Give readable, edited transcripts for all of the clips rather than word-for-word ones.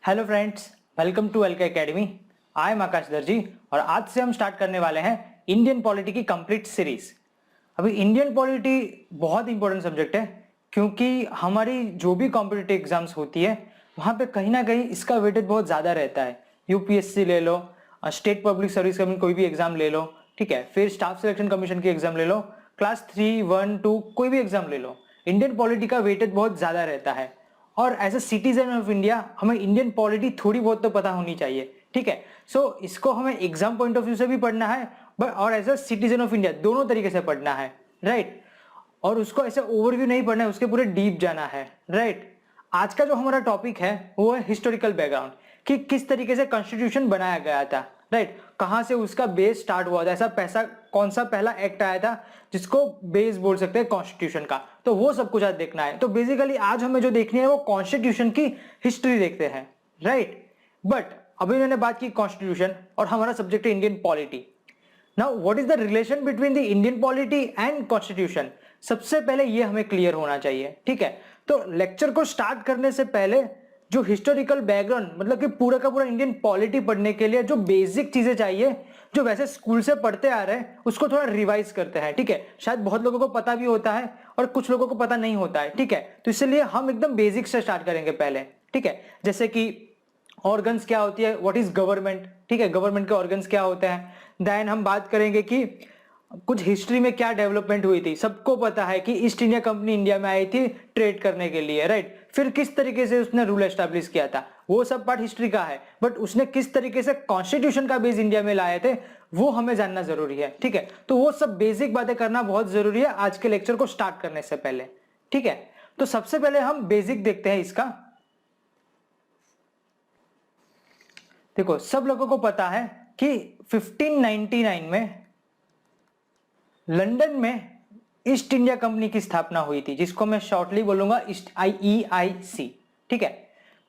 Hello friends, welcome to LK academy. I am Akash Darji और आज से हम स्टार्ट करने वाले हैं इंडियन पॉलिटी की कंप्लीट सीरीज। अभी इंडियन पॉलिटी बहुत इंपॉर्टेंट सब्जेक्ट है क्योंकि हमारी जो भी कॉम्पिटिटिव एग्जाम्स होती है वहाँ पे कहीं ना कहीं इसका वेटेज बहुत ज़्यादा रहता है। यूपीएससी ले लो, स्टेट पब्लिक सर्विस कमीशन कोई भी एग्जाम ले लो, ठीक है, फिर स्टाफ सिलेक्शन कमीशन की एग्जाम ले लो, क्लास 3, 1, 2 कोई भी एग्जाम ले लो, इंडियन पॉलिटी का वेटेज बहुत ज़्यादा रहता है। और as a citizen of India हमें इंडियन पॉलिटी थोड़ी बहुत तो पता होनी चाहिए, ठीक है। सो इसको हमें एग्जाम पॉइंट ऑफ व्यू से भी पढ़ना है बट और as a citizen of India दोनों तरीके से पढ़ना है, राइट। और उसको ऐसे ओवरव्यू नहीं पढ़ना है, उसके पूरे डीप जाना है, राइट। आज का जो हमारा टॉपिक है वो है हिस्टोरिकल बैकग्राउंड, कि किस तरीके से कॉन्स्टिट्यूशन बनाया गया था, राइट। कहां से उसका बेस स्टार्ट हुआ था, ऐसा पैसा कौन सा पहला एक्ट आया था जिसको बेस बोल सकते हैं कॉन्स्टिट्यूशन का, तो वो सब कुछ आज देखना है। तो बेसिकली आज हमें जो देखनी है वो कॉन्स्टिट्यूशन की हिस्ट्री देखते हैं, राइट। बट अभी मैंने बात की कॉन्स्टिट्यूशन और हमारा सब्जेक्ट है Indian polity. Now what is the relation between the Indian polity and constitution, सबसे पहले ये हमें क्लियर होना चाहिए, ठीक है। तो लेक्चर को स्टार्ट करने से पहले जो हिस्टोरिकल बैकग्राउंड मतलब कि पूरा का पूरा इंडियन पॉलिटी पढ़ने के लिए जो बेसिक चीजें चाहिए जो वैसे स्कूल से पढ़ते आ रहे हैं उसको थोड़ा रिवाइज करते हैं, ठीक है। शायद बहुत लोगों को पता भी होता है और कुछ लोगों को पता नहीं होता है, ठीक है। तो इसलिए हम एकदम बेसिक से स्टार्ट करेंगे पहले, ठीक है। जैसे कि ऑर्गन्स क्या होती है, व्हाट इज गवर्नमेंट, ठीक है, गवर्नमेंट के ऑर्गन्स क्या होते हैं। देन हम बात करेंगे कि कुछ हिस्ट्री में क्या डेवलपमेंट हुई थी। सबको पता है कि ईस्ट इंडिया कंपनी इंडिया में आई थी ट्रेड करने के लिए, राइट। फिर किस तरीके से उसने रूल एस्टैब्लिश किया था, वो सब पार्ट हिस्ट्री का है। बट उसने किस तरीके से कॉन्स्टिट्यूशन का बेस इंडिया में लाए थे वो हमें जानना जरूरी है, ठीक है। तो वो सब बेसिक बातें करना बहुत जरूरी है आज के लेक्चर को स्टार्ट करने से पहले, ठीक है। तो सबसे पहले हम बेसिक देखते हैं इसका। देखो, सब लोगों को पता है कि 1599 में लंदन में ईस्ट इंडिया कंपनी की स्थापना हुई थी, जिसको मैं शॉर्टली बोलूंगा EIC, ठीक है।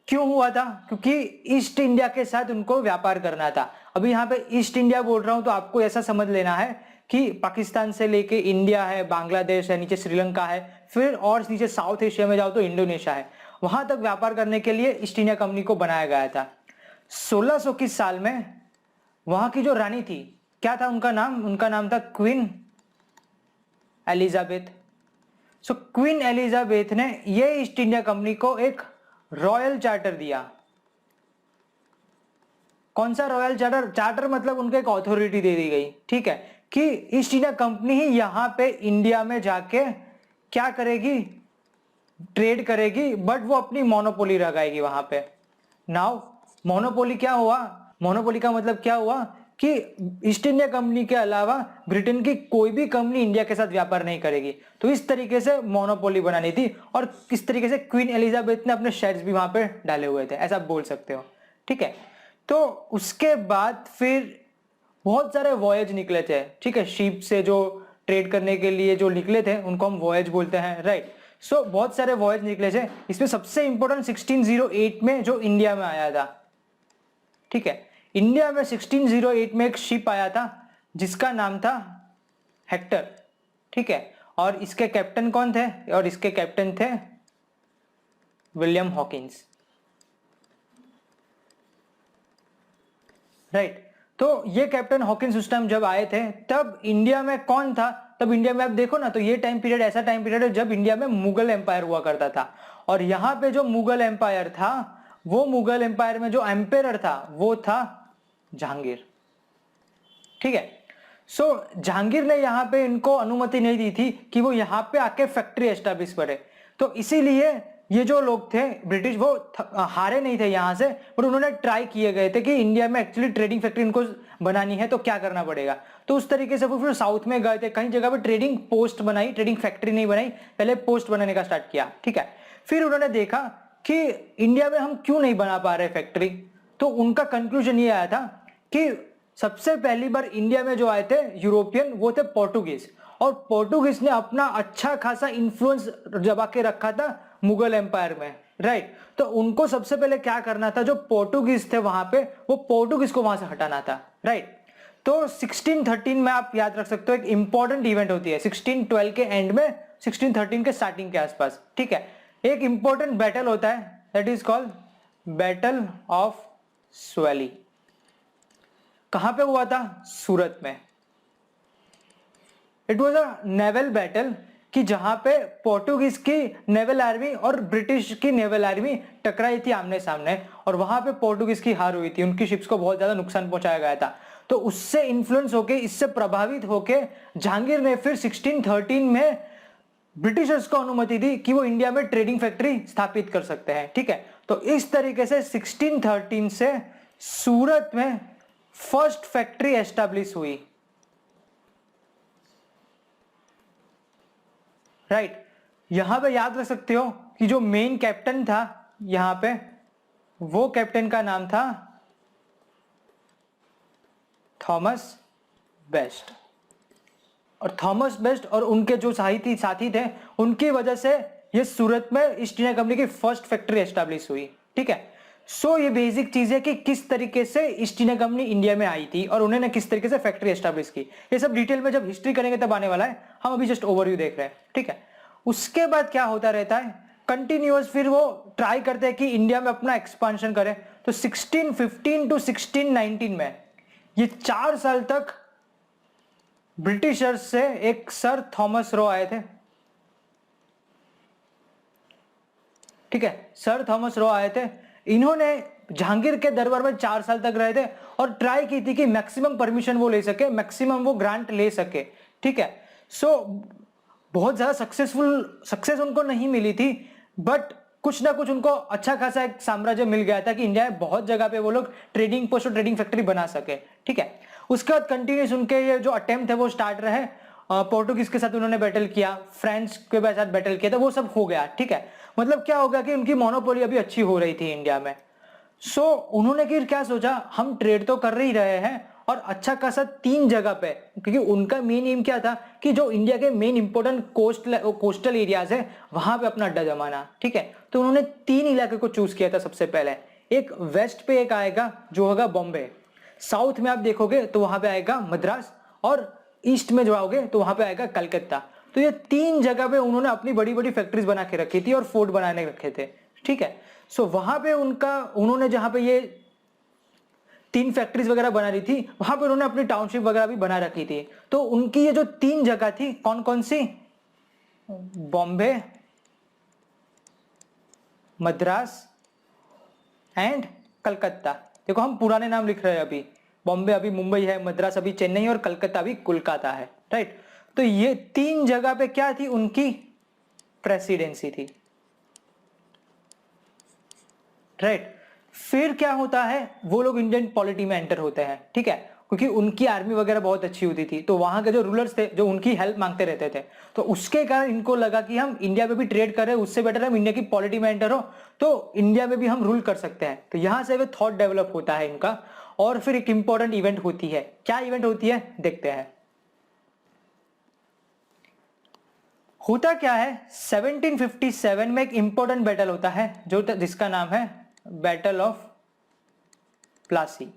क्यों हुआ था? क्योंकि ईस्ट इंडिया के साथ उनको व्यापार करना था। अभी यहाँ पे ईस्ट इंडिया बोल रहा हूं तो आपको ऐसा समझ लेना है कि पाकिस्तान से लेके इंडिया है, बांग्लादेश है, नीचे श्रीलंका है, फिर और नीचे साउथ एशिया में जाओ तो इंडोनेशिया है, वहां तक व्यापार करने के लिए ईस्ट इंडिया कंपनी को बनाया गया था। 1600 साल में वहां की जो रानी थी, क्या था उनका नाम? उनका नाम था क्वीन एलिजाबेथ। सो क्वीन एलिजाबेथ ने ये ईस्ट इंडिया कंपनी को एक रॉयल चार्टर दिया। कौन सा रॉयल चार्टर? चार्टर मतलब उनको एक अथॉरिटी दे दी गई, ठीक है, कि ईस्ट इंडिया कंपनी ही यहां पे इंडिया में जाके क्या करेगी? ट्रेड करेगी, बट वो अपनी मोनोपोली लगाएगी वहां पे। नाउ मोनोपोली क्या हुआ? मोनोपोली का मतलब क्या हुआ कि ईस्ट इंडिया कंपनी के अलावा ब्रिटेन की कोई भी कंपनी इंडिया के साथ व्यापार नहीं करेगी। तो इस तरीके से मोनोपोली बनानी थी और किस तरीके से क्वीन एलिजाबेथ ने अपने शेयर्स भी वहां पे डाले हुए थे, ऐसा बोल सकते हो, ठीक है। तो उसके बाद फिर बहुत सारे वॉयज निकले थे, ठीक है, शिप से जो ट्रेड करने के लिए जो निकले थे उनको हम वॉयज बोलते हैं, राइट। सो बहुत सारे वॉयज निकले थे। इसमें सबसे इंपॉर्टेंट 1608 में जो इंडिया में आया था, ठीक है, इंडिया में 1608 में एक शिप आया था जिसका नाम था हेक्टर, ठीक है। और इसके कैप्टन कौन थे? और इसके कैप्टन थे विलियम हॉकिंस, राइट। तो ये कैप्टन हॉकिंस उस टाइम जब आए थे तब इंडिया में कौन था? तब इंडिया में आप देखो ना तो ये टाइम पीरियड ऐसा टाइम पीरियड है जब इंडिया में मुगल एम्पायर हुआ करता था। और यहां पे जो मुगल एम्पायर था, वो मुगल एम्पायर में जो एम्पेरर था वो था जहांगीर, ठीक है। सो जहांगीर ने यहाँ पे इनको अनुमति नहीं दी थी कि वो यहाँ पे आके फैक्ट्री एस्टैब्लिश करे। तो इसीलिए ये जो लोग थे ब्रिटिश वो हारे नहीं थे यहाँ से, पर उन्होंने ट्राई किए गए थे कि इंडिया में एक्चुअली ट्रेडिंग फैक्ट्री इनको बनानी है तो क्या करना पड़ेगा। तो उस तरीके से वो फिर साउथ में गए थे, कई जगह पे ट्रेडिंग पोस्ट बनाई, ट्रेडिंग फैक्ट्री नहीं बनाई, पहले पोस्ट बनाने का स्टार्ट किया, ठीक है। फिर उन्होंने देखा कि इंडिया में हम क्यों नहीं बना पा रहे फैक्ट्री, तो उनका कंक्लूजन ये आया था कि सबसे पहली बार इंडिया में जो आए थे यूरोपियन वो थे पोर्टुगीज, और पोर्टुगीज ने अपना अच्छा खासा इन्फ्लुएंस दबा के रखा था मुगल एम्पायर में, राइट। तो उनको सबसे पहले क्या करना था, जो पोर्टुगीज थे वहां पे वो पोर्टुगीज को वहां से हटाना था, राइट। तो 1613 में आप याद रख सकते हो एक इंपॉर्टेंट इवेंट होती है 1612 के एंड में, 1613 के स्टार्टिंग के आसपास, ठीक है, एक इंपॉर्टेंट बैटल होता है that is called battle of Swally. कहां पे हुआ था? सूरत में। It was a naval battle कि जहां पे पोर्टुगीज की नेवल आर्मी और ब्रिटिश की नेवल आर्मी टकराई थी आमने सामने, और वहां पे पोर्टुगीज की हार हुई थी, उनकी शिप्स को बहुत ज्यादा नुकसान पहुंचाया गया था। तो उससे इन्फ्लुएंस होके, इससे प्रभावित होके जहांगीर ने फिर 1613 में ब्रिटिशर्स को अनुमति दी कि वो इंडिया में ट्रेडिंग फैक्ट्री स्थापित कर सकते हैं। ठीक है, तो इस तरीके से 1613 से सूरत में फर्स्ट फैक्ट्री एस्टैब्लिश हुई। राइट, यहां पे याद रख सकते हो कि जो मेन कैप्टन था यहां पे, वो कैप्टन का नाम था थॉमस बेस्ट। और थॉमस बेस्ट और उनके जो साथी थे, उनकी वजह से ये सूरत में ईस्ट इंडिया कंपनी की फर्स्ट फैक्ट्री एस्टैब्लिश हुई। ठीक है, सो ये बेसिक चीज है कि किस तरीके से ईस्ट इंडिया कंपनी इंडिया में आई थी और उन्होंने किस तरीके से फैक्ट्री एस्टैब्लिश की। ये सब डिटेल में जब हिस्ट्री करेंगे तब आने वाला है, हम अभी जस्ट ओवरव्यू देख रहे हैं। ठीक है, उसके बाद क्या होता रहता है कंटिन्यूअस, फिर वो ट्राई करते हैं कि इंडिया में अपना एक्सपांशन करें। तो 1615 टू 1619 में ये 4 साल तक ब्रिटिशर्स से एक सर थॉमस रो आए थे। ठीक है, सर थॉमस रो आए थे। इन्होंने जहांगीर के दरबार में 4 साल तक रहे थे और ट्राई की थी कि मैक्सिमम परमिशन वो ले सके, मैक्सिमम वो ग्रांट ले सके। ठीक है, सो बहुत ज्यादा सक्सेस उनको नहीं मिली थी, बट कुछ ना कुछ उनको अच्छा खासा एक साम्राज्य मिल गया था कि इंडिया में बहुत जगह पे वो लोग ट्रेडिंग पोस्ट और ट्रेडिंग फैक्ट्री बना सके। ठीक है, उसके बाद कंटिन्यूस उनके ये जो अटेम्प्ट है वो स्टार्ट रहे। पोर्टुगीज के साथ उन्होंने बैटल किया, फ्रेंच के साथ बैटल किया, तो वो सब हो गया। ठीक है, मतलब क्या हो गया कि उनकी मोनोपोली अभी अच्छी हो रही थी इंडिया में। सो उन्होंने फिर क्या सोचा, हम ट्रेड तो कर ही रहे हैं और अच्छा खासा 3 जगह पे, क्योंकि उनका मेन एम क्या था कि जो इंडिया के मेन इंपोर्टेंट कोस्टल एरियाज है वहां पे अपना अड्डा जमाना। ठीक है, तो उन्होंने 3 इलाके को चूज किया था सबसे पहले। एक वेस्ट पे एक आएगा जो होगा बॉम्बे, साउथ में आप देखोगे तो वहां पे आएगा मद्रास, और ईस्ट में जो आओगे तो वहां पे आएगा कलकत्ता। तो ये 3 जगह पे उन्होंने अपनी बड़ी बड़ी फैक्ट्रीज बना के रखी थी और फोर्ट बनाने रखे थे। ठीक है, सो वहां पे उन्होंने जहां पे ये 3 फैक्ट्रीज वगैरह बना रही थी, वहां पे उन्होंने अपनी टाउनशिप वगैरह भी बना रखी थी। तो उनकी ये जो 3 जगह थी, कौन कौन सी? बॉम्बे, मद्रास एंड कलकत्ता। देखो हम पुराने नाम लिख रहे हैं, अभी बॉम्बे अभी मुंबई है, मद्रास अभी चेन्नई और कलकत्ता अभी कोलकाता है। राइट, तो ये 3 जगह पे क्या थी? उनकी प्रेसिडेंसी थी। राइट, फिर क्या होता है, वो लोग इंडियन पॉलिटी में एंटर होते हैं। ठीक है, क्योंकि उनकी आर्मी वगैरह बहुत अच्छी होती थी, तो वहां के जो रूलर्स थे जो उनकी हेल्प मांगते रहते थे, तो उसके कारण इनको लगा कि हम इंडिया में भी ट्रेड कर रहे हैं, उससे बेटर हम इंडिया की पॉलिटी में एंटर हो तो इंडिया में भी हम रूल कर सकते हैं। तो यहां से वे थॉट डेवलप होता है इनका। और फिर एक इंपॉर्टेंट इवेंट होती है। क्या इवेंट होती है देखते हैं। होता क्या है, 1757 में एक इंपॉर्टेंट बैटल होता है जो जिसका नाम है बैटल ऑफ प्लासी,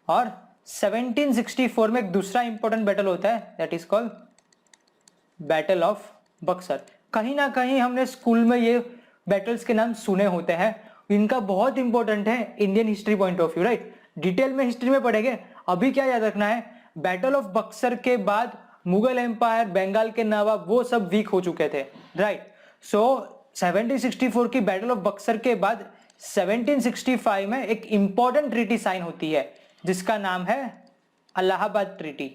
और 1764 में एक दूसरा इंपॉर्टेंट बैटल होता है that is called battle of Buxar. कहीं ना कहीं हमने स्कूल में ये बैटल्स के नाम सुने होते हैं, इनका बहुत इंपॉर्टेंट है Indian history point of view. Right, detail में हिस्ट्री में पढ़ेंगे। अभी क्या याद रखना है, बैटल ऑफ बक्सर के बाद मुगल एम्पायर, बंगाल के नवाब, वो सब वीक हो चुके थे। राइट, सो 1764 की बैटल ऑफ बक्सर के बाद 1765 में एक इंपॉर्टेंट ट्रीटी साइन होती है जिसका नाम है इलाहाबाद ट्रीटी।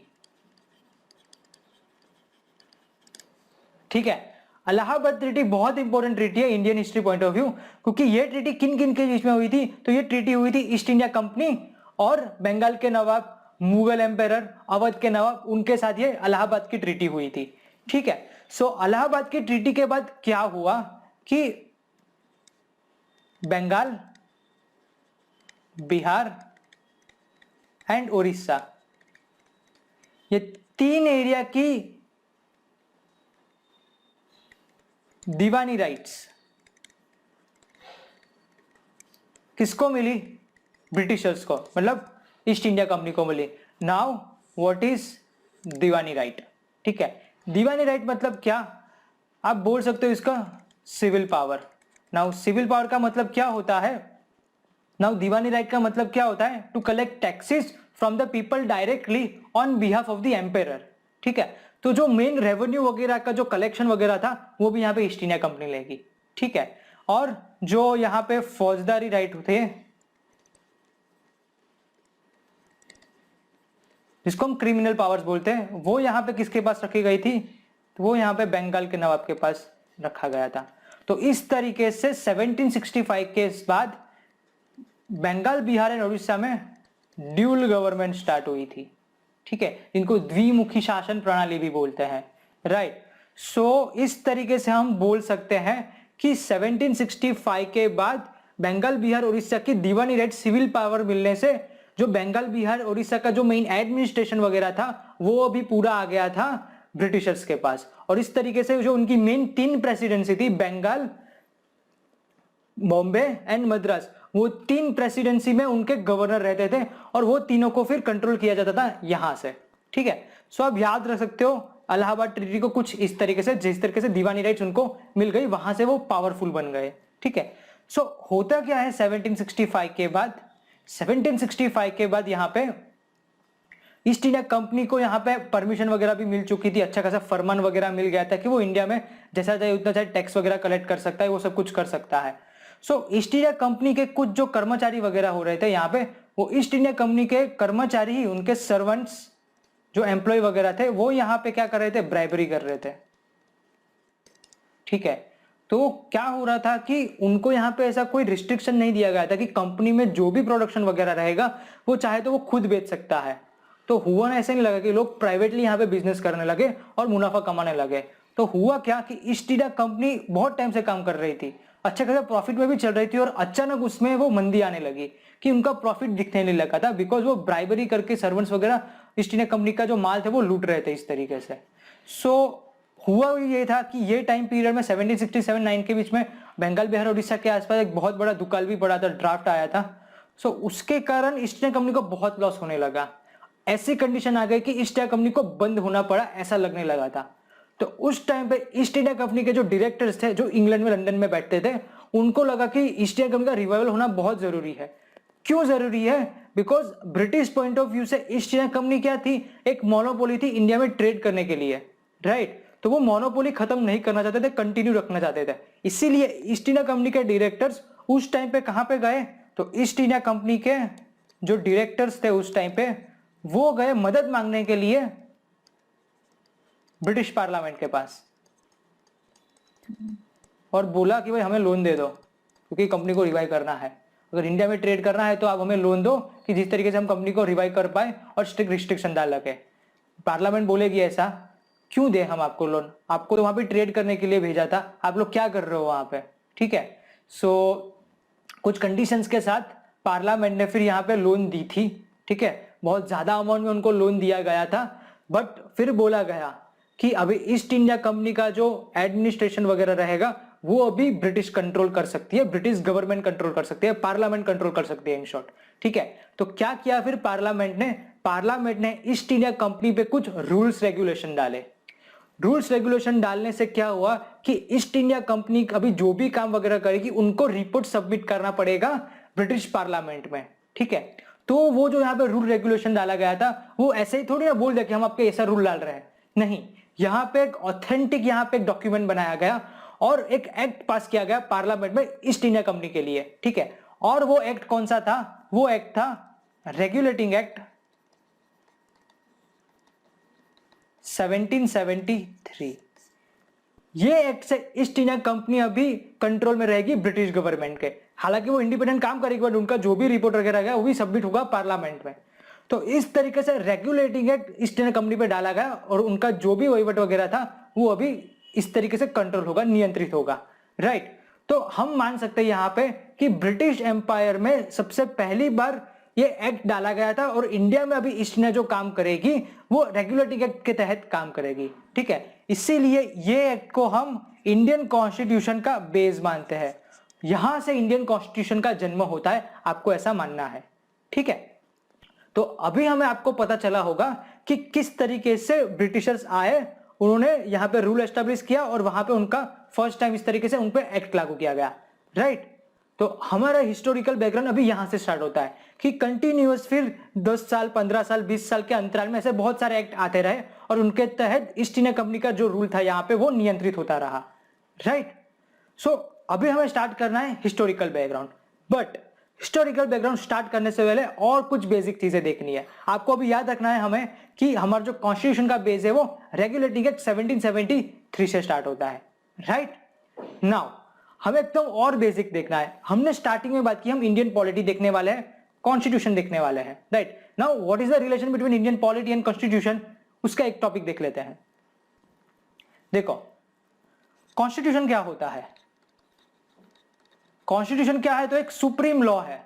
ठीक है, इलाहाबाद ट्रीटी बहुत इंपॉर्टेंट ट्रीटी है Indian history point of view, क्योंकि ये ट्रीटी किन किन के बीच में हुई थी? तो ये ट्रीटी हुई थी ईस्ट इंडिया कंपनी और बंगाल के नवाब, मुगल एम्पायर, अवध के नवाब, उनके साथ ये इलाहाबाद की ट्रीटी हुई थी। ठीक है, सो इलाहाबाद की ट्रीटी के बाद क्या हुआ कि बंगाल, बिहार एंड उड़ीसा, ये 3 एरिया की दीवानी राइट्स किसको मिली? ब्रिटिशर्स को, मतलब ईस्ट इंडिया कंपनी को मिली। Now what is diwani right? ठीक है, दीवानी राइट मतलब क्या? आप बोल सकते हो इसका civil power. Now civil power का मतलब क्या होता है? नाउ दीवानी राइट का मतलब क्या होता है? To collect taxes from the people directly on behalf of the emperor. ठीक है, तो जो मेन रेवेन्यू वगैरह का जो कलेक्शन वगैरह था वो भी यहाँ पे ईस्ट इंडिया कंपनी लेगी। ठीक है, और जो यहाँ पे फौजदारी राइट थे, जिसको हम क्रिमिनल पावर्स बोलते हैं, वो यहाँ पे किसके पास रखी गई थी? तो वो यहाँ पे बंगाल के नवाब के पास रखा गया था। तो इस तरीके से 1765 के बाद बंगाल, बिहार एंड उड़ीसा में ड्यूल गवर्नमेंट स्टार्ट हुई थी। ठीक है, इनको द्विमुखी शासन प्रणाली भी बोलते हैं, राइट। सो इस तरीके से हम बोल सकते हैं कि 1765 के बाद बंगाल, बिहार, उड़ीसा की दीवानी राइट सिविल पावर मिलने से जो बंगाल, बिहार, उड़ीसा का जो मेन एडमिनिस्ट्रेशन वगैरह था वो अभी पूरा आ गया था ब्रिटिशर्स के पास। और इस तरीके से जो उनकी मेन 3 प्रेसिडेंसी थी, बंगाल, बॉम्बे एंड मद्रास, वो 3 प्रेसिडेंसी में उनके गवर्नर रहते थे और वो तीनों को फिर कंट्रोल किया जाता था यहां से। ठीक है, सो आप याद रख सकते हो इलाहाबाद ट्रीटी को कुछ इस तरीके से, जिस तरीके से दीवानी राइट्स उनको मिल गई, वहां से वो पावरफुल बन गए। ठीक है, सो होता क्या है 1765 के बाद? 1765 के बाद यहाँ पे ईस्ट इंडिया कंपनी को यहाँ पे परमिशन वगैरह भी मिल चुकी थी, अच्छा खासा फरमान वगैरह मिल गया था कि वो इंडिया में जैसा चाहे उतना चाहे टैक्स वगैरह कलेक्ट कर सकता है, वो सब कुछ कर सकता है। सो ईस्ट इंडिया कंपनी के कुछ जो कर्मचारी वगैरह हो रहे थे यहाँ पे, वो ईस्ट इंडिया कंपनी के कर्मचारी ही, उनके सर्वेंट्स जो एम्प्लॉय वगैरह थे, वो यहाँ पे क्या कर रहे थे? ब्राइबरी कर रहे थे। ठीक है, तो क्या हो रहा था कि उनको यहाँ पे ऐसा कोई रिस्ट्रिक्शन नहीं दिया गया था कि कंपनी में जो भी प्रोडक्शन वगैरह रहेगा वो चाहे तो वो खुद बेच सकता है। तो हुआ ना, ऐसे नहीं लगा कि लोग प्राइवेटली यहाँ पे बिजनेस करने लगे और मुनाफा कमाने लगे। तो हुआ क्या कि ईस्ट इंडिया कंपनी बहुत टाइम से काम कर रही थी, अच्छा खासा प्रॉफिट में भी चल रही थी, और अचानक उसमें वो मंदी आने लगी कि उनका प्रॉफिट दिखने नहीं लगा था, बिकॉज वो ब्राइबरी करके सर्वेंट्स वगैरह ईस्ट इंडिया कंपनी का जो माल थे वो लूट रहे थे इस तरीके से। सो हुआ ये था कि ये टाइम पीरियड में 1767-9 के बीच में बंगाल, बिहार, उड़ीसा के आसपास एक बहुत बड़ा दुकाल भी पड़ा था, ड्राफ्ट आया था। सो उसके कारण ईस्ट इंडिया कंपनी को बहुत लॉस होने लगा। ऐसी कंडीशन आ गई कि ईस्ट इंडिया कंपनी को बंद होना पड़ा, ऐसा लगने लगा था। तो उस टाइम पे ईस्ट इंडिया कंपनी के जो डायरेक्टर्स थे, जो इंग्लैंड में, लंदन में बैठते थे, उनको लगा कि ईस्ट इंडिया कंपनी का रिवाइवल होना बहुत जरूरी है। क्यों जरूरी है? Because British point of view से ईस्ट इंडिया कंपनी क्या थी? एक मोनोपोली थी इंडिया में ट्रेड करने के लिए, राइट। तो वो मोनोपोली खत्म नहीं करना चाहते थे, कंटिन्यू रखना चाहते थे। इसीलिए ईस्ट इंडिया कंपनी के डायरेक्टर्स उस टाइम पे कहां पे गए? तो ईस्ट इंडिया कंपनी के जो डायरेक्टर्स थे उस टाइम पे, वो गए मदद मांगने के लिए ब्रिटिश पार्लियामेंट के पास और बोला कि भाई हमें लोन दे दो, क्योंकि कंपनी को रिवाइव करना है। अगर इंडिया में ट्रेड करना है तो आप हमें लोन दो कि जिस तरीके से हम कंपनी को रिवाइव कर पाए, और स्ट्रिक्ट रिस्ट्रिक्शन डाल लगे। पार्लियामेंट बोलेगी ऐसा क्यों दे हम आपको लोन? आपको तो वहां पे ट्रेड करने के लिए भेजा था, आप लोग क्या कर रहे हो वहां पे? ठीक है, सो कुछ कंडीशंस के साथ पार्लियामेंट ने फिर यहाँ पे लोन दी थी। ठीक है, बहुत ज्यादा अमाउंट में उनको लोन दिया गया था, बट फिर बोला गया कि अभी ईस्ट इंडिया कंपनी का जो एडमिनिस्ट्रेशन वगैरह रहेगा वो अभी ब्रिटिश कंट्रोल कर सकती है, ब्रिटिश गवर्नमेंट कंट्रोल कर सकती है, पार्लियामेंट कंट्रोल कर सकती है, इन शॉर्ट। ठीक है, तो क्या किया फिर पार्लियामेंट ने ईस्ट इंडिया कंपनी पे कुछ रूल्स रेगुलेशन डाले। रूल्स रेगुलेशन डालने से क्या हुआ कि ईस्ट इंडिया कंपनी अभी जो भी काम वगैरह करेगी उनको रिपोर्ट सबमिट करना पड़ेगा ब्रिटिश पार्लियामेंट में। ठीक है, तो वो जो यहाँ पे रूल रेगुलेशन डाला गया था वो ऐसे ही थोड़ी ना बोल दिया कि हम आपके ऐसा रूल डाल रहे हैं, नहीं। यहाँ पे एक ऑथेंटिक यहाँ पे एक डॉक्यूमेंट बनाया गया और एक एक्ट पास किया गया पार्लियामेंट में ईस्ट इंडिया कंपनी के लिए। ठीक है, और वो एक्ट कौन सा था? वो एक्ट था रेगुलेटिंग एक्ट 1773। ये एक्ट से ईस्ट इंडिया कंपनी अभी कंट्रोल में रहेगी ब्रिटिश गवर्नमेंट के। हालांकि वो इंडिपेंडेंट काम करेगी, बट उनका जो भी रिपोर्ट वगैरह गया वो भी सबमिट होगा पार्लियामेंट में। तो इस तरीके से regulating act east India company पे डाला गया और उनका जो भी वहीवट वगैरह था वो अभी इस तरीके से कंट्रोल होगा, नियंत्रित होगा, राइट। तो हम मान सकते हैं यहाँ पे कि ब्रिटिश एम्पायर में सबसे पहली बार ये एक्ट डाला गया था और इंडिया में अभी ईस्ट इंडिया जो काम करेगी वो रेगुलेटिंग एक्ट के तहत काम करेगी। ठीक है, इसीलिए ये एक्ट को हम इंडियन कॉन्स्टिट्यूशन का बेस मानते हैं। यहां से इंडियन कॉन्स्टिट्यूशन का जन्म होता है, आपको ऐसा मानना है। ठीक है, तो अभी हमें आपको पता चला होगा कि किस तरीके से ब्रिटिशर्स आए, उन्होंने यहाँ पे रूल एस्टेब्लिश किया और वहां पे उनका फर्स्ट टाइम इस तरीके से उन पे एक्ट लागू किया गया, राइट। तो हमारा हिस्टोरिकल बैकग्राउंड अभी यहां से स्टार्ट होता है कि कंटिन्यूअस फिर 10 साल 15 साल 20 साल के अंतराल में ऐसे बहुत सारे एक्ट आते रहे और उनके तहत ईस्ट इंडिया कंपनी का जो रूल था यहाँ पे वो नियंत्रित होता रहा, राइट। सो अभी हमें स्टार्ट करना है historical background, but historical background start करने से पहले और कुछ बेसिक चीजें देखनी है। आपको अभी याद रखना है हमें कि हमारा जो कॉन्स्टिट्यूशन का बेस है वो रेगुलेटिंग एक्ट 1773 से स्टार्ट होता है, राइट। नाउ हमें एकदम और बेसिक देखना है। हमने स्टार्टिंग में बात की हम इंडियन पॉलिटी देखने वाले हैं, कॉन्स्टिट्यूशन देखने वाले हैं, right. Now what is the relation between Indian polity and constitution, उसका एक टॉपिक देख लेते हैं। देखो कॉन्स्टिट्यूशन क्या होता है, कॉन्स्टिट्यूशन क्या है, तो एक सुप्रीम लॉ है।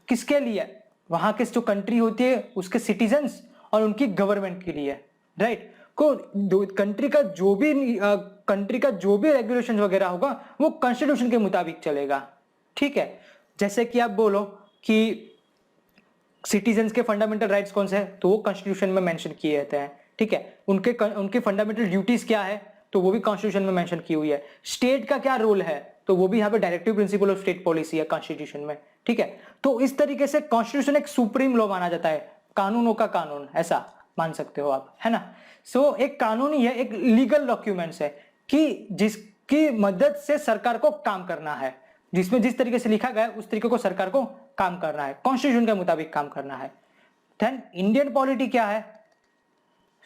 किसके लिए, वहां के जो कंट्री होती है उसके सिटीजन्स और उनकी गवर्नमेंट के लिए, राइट। कंट्री का जो भी रेगुलेशन वगैरह होगा वो कॉन्स्टिट्यूशन के मुताबिक चलेगा, ठीक है। जैसे कि आप बोलो कि सिटीजन्स के फंडामेंटल राइट्स कौन से हैं, तो वो कॉन्स्टिट्यूशन में मेंशन किए रहते हैं, ठीक है। उनके फंडामेंटल ड्यूटीज क्या है, तो वो भी कॉन्स्टिट्यूशन में मेंशन की हुई है। स्टेट का क्या रोल है, तो वो भी यहाँ पे directive principle of state policy है कॉन्स्टिट्यूशन में, ठीक है। तो इस तरीके से कॉन्स्टिट्यूशन एक सुप्रीम लॉ माना जाता है, कानूनों का कानून ऐसा मान सकते हो आप, है ना। सो एक कानून ही है, एक लीगल डॉक्यूमेंट्स है कि जिसकी मदद से सरकार को काम करना है, जिसमें जिस तरीके से लिखा गया है उस तरीके को सरकार को काम करना है, कॉन्स्टिट्यूशन के मुताबिक काम करना है। देन इंडियन पॉलिटी क्या है,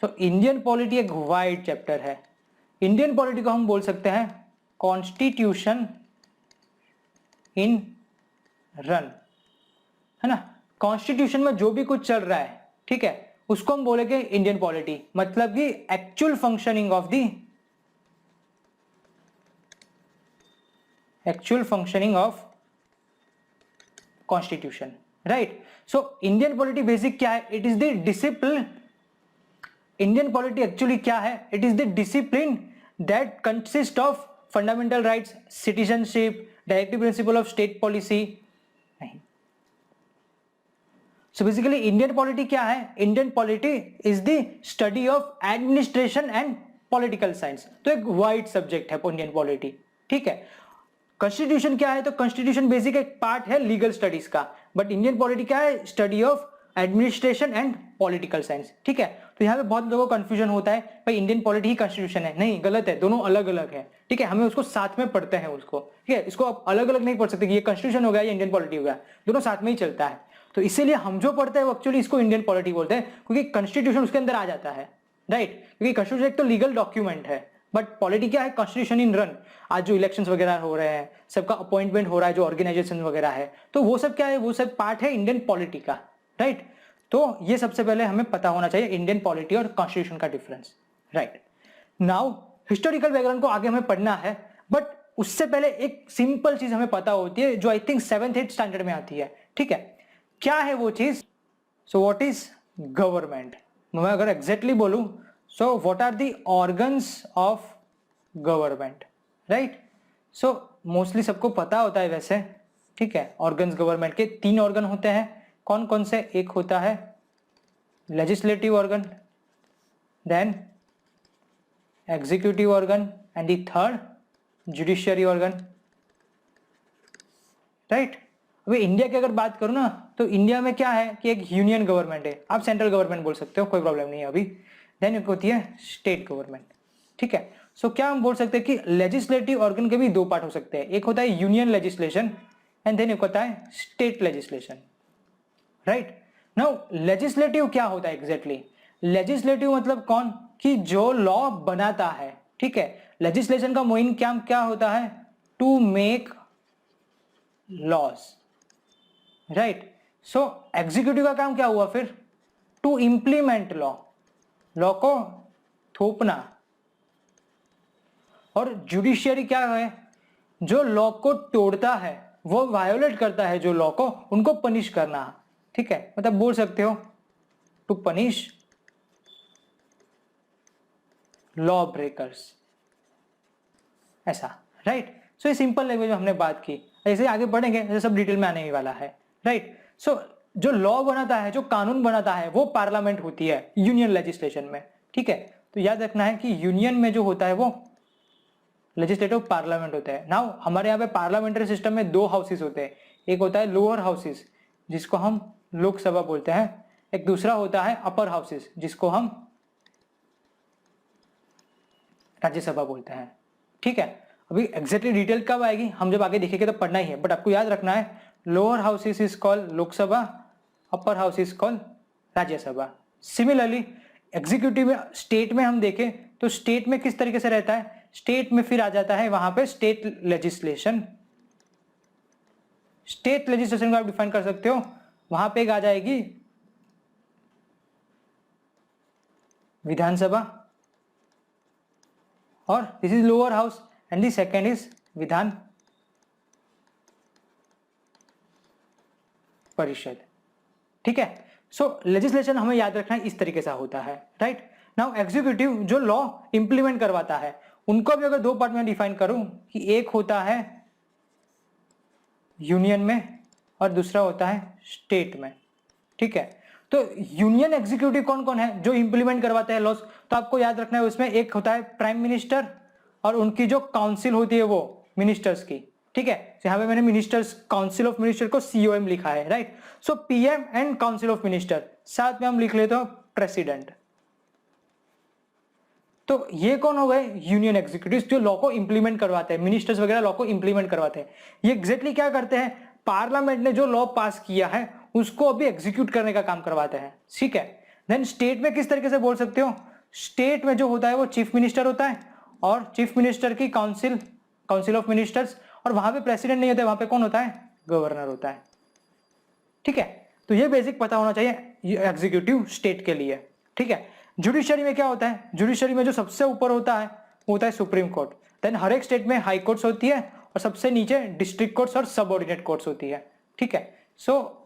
तो इंडियन पॉलिटी एक वाइड चैप्टर है। इंडियन पॉलिटी को हम बोल सकते हैं कॉन्स्टिट्यूशन इन रन, है ना। कॉन्स्टिट्यूशन में जो भी कुछ चल रहा है, ठीक है, उसको हम बोलेंगे इंडियन पॉलिटी, मतलब कि actual functioning of constitution, right. So Indian polity basic क्या है, it is the discipline. Indian polity actually क्या है, it is the discipline that consist of fundamental rights, citizenship, directive principle of state policy, नहीं। So basically Indian polity क्या है, Indian polity is the study of administration and political science, तो एक wide subject है Indian polity, ठीक है। Constitution क्या है, तो कॉन्स्टिट्यूशन बेसिक एक पार्ट है लीगल स्टडीज का, बट इंडियन पॉलिटी क्या है, study of administration and political science, ठीक है। तो यहाँ पे बहुत लोगों को कंफ्यूजन होता है, भाई इंडियन पॉलिटी ही कॉन्स्टिट्यूशन है, नहीं, गलत है, दोनों अलग अलग है, ठीक है। हमें उसको साथ में पढ़ते हैं उसको, ठीक है। इसको आप अलग अलग नहीं पढ़ सकते कि ये कॉन्स्टिट्यूशन हो गया या इंडियन पॉलिटी हो गया, दोनों साथ में ही चलता है। तो इसीलिए हम जो पढ़ते हैं वो एक्चुअली इसको इंडियन पॉलिटी बोलते हैं, क्योंकि कॉन्स्टिट्यूशन उसके अंदर आ जाता है, राइट। क्योंकि कॉन्स्टिट्यूशन एक तो लीगल डॉक्यूमेंट है, बट पॉलिटी क्या है, कॉन्स्टिट्यूशन इन रन। आज जो इलेक्शंस वगैरह हो रहे हैं, सबका अपॉइंटमेंट हो रहा है, जो ऑर्गेनाइजेशन वगैरह है, तो वो सब क्या है, वो सब पार्ट है इंडियन पॉलिटी का, राइट। तो ये सबसे पहले हमें पता होना चाहिए इंडियन पॉलिटी और कॉन्स्टिट्यूशन का difference, right. Now historical background को आगे हमें पढ़ना है, बट उससे पहले एक सिंपल चीज हमें पता होती है जो I think 7th 8th standard में आती है, ठीक है। क्या है वो चीज, सो व्हाट इज गवर्नमेंट। मैं अगर एग्जैक्टली बोलूं, so what are the organs of government, right. So mostly सबको पता होता है वैसे, ठीक है। ऑर्गन्स गवर्नमेंट के 3 ऑर्गन होते हैं, कौन कौन से, एक होता है legislative organ, then executive organ and the third judiciary organ, right. अभी इंडिया की अगर बात करूं ना, तो इंडिया में क्या है कि एक यूनियन गवर्नमेंट है, आप सेंट्रल गवर्नमेंट बोल सकते हो, कोई प्रॉब्लम नहीं है अभी। देन एक होती है स्टेट गवर्नमेंट, ठीक है। सो क्या हम बोल सकते हैं कि लेजिस्लेटिव ऑर्गन के भी 2 पार्ट हो सकते हैं, एक होता है यूनियन लेजिस्लेशन एंड देन एक होता है state legislation, right. Now legislative क्या होता है एग्जैक्टली, लेजिस्लेटिव मतलब कौन, कि जो लॉ बनाता है, ठीक है। लेजिस्लेशन का मेन काम क्या होता है, to make laws, right. So executive का काम क्या हुआ फिर, टू इंप्लीमेंट लॉ, लॉ को थोपना। और जुडिशियरी क्या है, जो लॉ को तोड़ता है, वो वायोलेट करता है जो लॉ को, उनको पनिश करना, ठीक है। मतलब बोल सकते हो टू पनिश लॉ ब्रेकर्स, ऐसा, राइट। सो ये सिंपल लैंग्वेज में हमने बात की, ऐसे आगे बढ़ेंगे ऐसे सब डिटेल में आने ही वाला है, राइट। सो जो लॉ बनाता है, जो कानून बनाता है, वो पार्लियामेंट होती है यूनियन लेजिस्लेशन में, ठीक है। तो याद रखना है कि यूनियन में जो होता है वो लेजिस्लेटिव पार्लियामेंट होता है। नाउ हमारे यहाँ पे पार्लियामेंट्री सिस्टम में दो हाउसेस होते हैं, एक होता है लोअर हाउसेस जिसको हम लोकसभा बोलते हैं, एक दूसरा होता है अपर हाउसेस जिसको हम राज्यसभा बोलते हैं। ठीक है, अभी एग्जैक्टली डिटेल कब आएगी हम जब आगे देखेंगे तो पढ़ना ही है, बट आपको याद रखना है lower houses is called Lok Sabha, upper house is called Rajya Sabha. Similarly executive में स्टेट में हम देखें तो स्टेट में किस तरीके से रहता है, स्टेट में फिर आ जाता है वहां पे स्टेट लेजिस्लेशन। स्टेट लेजिस्लेशन को आप डिफाइन कर सकते हो, वहां पे एक आ जाएगी विधानसभा, और this is lower house and the second is Vidhan Parishad. ठीक है, सो लेजिस्लेशन हमें याद रखना है इस तरीके से होता है, राइट। नाउ एग्जीक्यूटिव जो लॉ इंप्लीमेंट करवाता है उनको भी अगर दो पार्ट में डिफाइन करूं कि एक होता है यूनियन में और दूसरा होता है स्टेट में। ठीक है, तो यूनियन एग्जीक्यूटिव कौन कौन है जो इंप्लीमेंट करवाते हैं लॉस, तो आपको याद रखना है उसमें एक होता है प्राइम मिनिस्टर और उनकी जो काउंसिल होती है वो मिनिस्टर्स की। ठीक है, यहाँ पे मैंने मिनिस्टर्स काउंसिल ऑफ मिनिस्टर को COM लिखा है, right. So PM and council of minister, साथ में हम लिख लेते हो प्रेसिडेंट। तो ये कौन हो गए यूनियन एग्जीक्यूटिव जो लॉ को इंप्लीमेंट करवाते हैं, मिनिस्टर्स वगैरह लॉ को इंप्लीमेंट करवाते हैं। ये एग्जैक्टली क्या करते हैं, पार्लियामेंट ने जो लॉ पास किया है उसको अभी एग्जीक्यूट करने का काम करवाते हैं। ठीक है, देन स्टेट में किस तरीके से बोल सकते हो, स्टेट में जो होता है वो चीफ मिनिस्टर होता है और चीफ मिनिस्टर की काउंसिल ऑफ मिनिस्टर्स, और वहां पे प्रेसिडेंट नहीं होता है, वहां पे कौन होता है, गवर्नर होता है। ठीक है, तो ये बेसिक पता होना चाहिए एग्जीक्यूटिव स्टेट के लिए। ठीक है, जुडिशरी में क्या होता है, जुडिशरी में जो सबसे ऊपर होता है वो होता है सुप्रीम कोर्ट, देन हर एक स्टेट में हाई कोर्ट्स होती है और सबसे नीचे डिस्ट्रिक्ट कोर्ट्स और सबऑर्डिनेट कोर्ट्स होती है। ठीक है, सो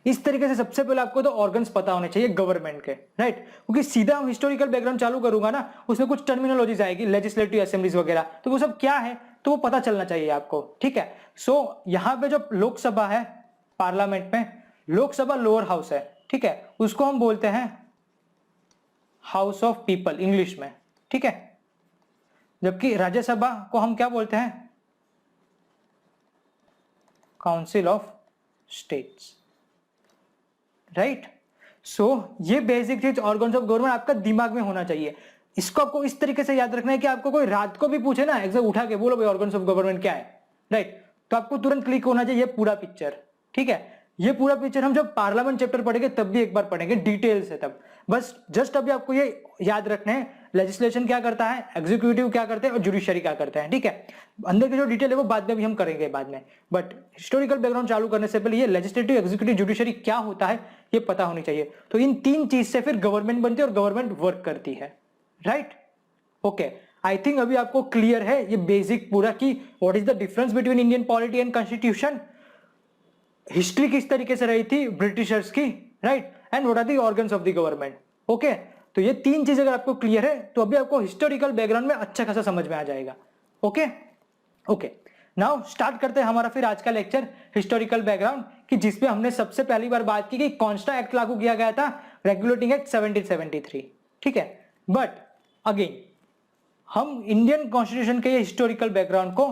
इस तरीके से सबसे पहले आपको तो ऑर्गन्स पता होने चाहिए गवर्नमेंट के, राइट। क्योंकि सीधा हम हिस्टोरिकल बैकग्राउंड चालू करूंगा ना, उसमें कुछ टर्मिनोलॉजीज आएगी, लेजिस्लेटिव असेंबलीज वगैरह, तो वो सब क्या है तो वो पता चलना चाहिए आपको। ठीक है, सो यहाँ पे जो लोकसभा है पार्लियामेंट में, लोकसभा लोअर हाउस है, ठीक है, उसको हम बोलते हैं हाउस ऑफ पीपल इंग्लिश में। ठीक है, जबकि राज्यसभा को हम क्या बोलते हैं, council of states, right. So ये बेसिक चीज ऑर्गन्स ऑफ गवर्नमेंट आपका दिमाग में होना चाहिए। इसको आपको इस तरीके से याद रखना है कि आपको कोई रात को भी पूछे ना एग्जाम उठा के बोलो भाई ऑर्गन्स ऑफ गवर्नमेंट क्या है, राइट, तो आपको तुरंत क्लिक होना चाहिए पूरा पिक्चर। ठीक है, ये पूरा पिक्चर हम जब पार्लियामेंट चैप्टर पढ़ेंगे तब भी एक बार पढ़ेंगे डिटेल से, तब बस जस्ट अभी आपको ये याद रखना है लेजिस्लेशन क्या करता है, एग्जीक्यूटिव क्या करते हैं और जुडिशरी क्या करते हैं। ठीक है, अंदर की जो डिटेल है वो बाद में भी हम करेंगे बाद में, बट हिस्टोरिकल बैकग्राउंड चालू करने से पहले ये लेजिस्लेटिव एग्जीक्यूटिव जुडिशरी क्या होता है ये पता होनी चाहिए। तो इन तीन चीज से फिर गवर्नमेंट बनती है और गवर्नमेंट वर्क करती है, राइट। ओके, आई थिंक अभी आपको क्लियर है ये बेसिक पूरा कि what is the difference between Indian polity and constitution, history किस तरीके से रही थी ब्रिटिशर्स की, right, and what are the organs of the government. Okay, तो ये तीन चीज अगर आपको क्लियर है तो अभी आपको हिस्टोरिकल बैकग्राउंड में अच्छा खासा समझ में आ जाएगा। ओके ओके, नाउ स्टार्ट करते हैं हमारा फिर आज का लेक्चर हिस्टोरिकल बैकग्राउंड, कि जिसमें हमने सबसे पहली बार बात की कि कौनसा एक्ट लागू किया गया था, रेगुलेटिंग एक्ट 1773। ठीक है, बट अगेन हम इंडियन कॉन्स्टिट्यूशन के हिस्टोरिकल बैकग्राउंड को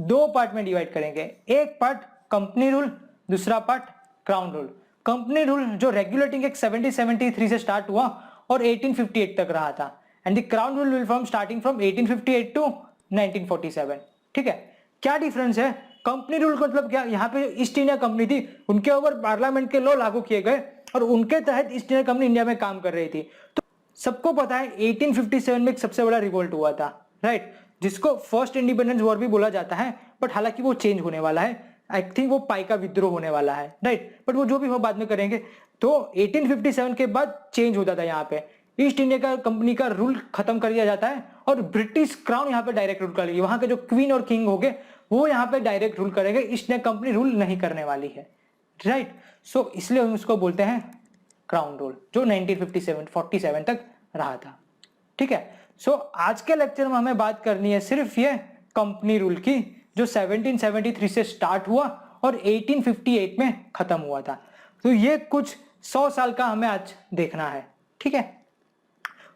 दो पार्ट में डिवाइड करेंगे, एक पार्ट कंपनी रूल, दूसरा part crown rule. Company rule जो रेगुलेटिंग एक्ट 1773 से स्टार्ट हुआ और 1858 तक रहा था, and the crown rule will from starting from 1858 to 1947। ठीक है, क्या डिफरेंस है, कंपनी रूल मतलब क्या, यहाँ पे ईस्ट इंडिया कंपनी थी, उनके ऊपर पार्लियामेंट के लॉ लागू किए गए और उनके तहत ईस्ट इंडिया कंपनी इंडिया में काम कर रही थी। तो सबको पता है 1857 में एक सबसे बड़ा रिवोल्ट हुआ था, राइट, जिसको फर्स्ट इंडिपेंडेंस वॉर भी बोला जाता है, बट हालांकि वो चेंज होने वाला है, आई थिंक वो पाई का विद्रोह होने वाला है, राइट, बट वो जो भी हो बाद में करेंगे। तो 1857 के बाद चेंज होता था, यहाँ पे ईस्ट इंडिया का कंपनी का रूल खत्म कर दिया जाता है और ब्रिटिश क्राउन यहाँ पे डायरेक्ट रूल करेगी, वहां के जो क्वीन और किंग होंगे वो यहाँ पे डायरेक्ट रूल करेंगे, ईस्ट इंडिया कंपनी रूल नहीं करने वाली है, राइट। सो इसलिए हम उसको बोलते हैं क्राउन रूल, जो 1947 तक रहा था। ठीक है, सो आज के लेक्चर में हमें बात करनी है सिर्फ ये कंपनी रूल की, जो 1773 से स्टार्ट हुआ और 1858 में खत्म हुआ था। तो ये कुछ 100 साल का हमें आज देखना है। ठीक है,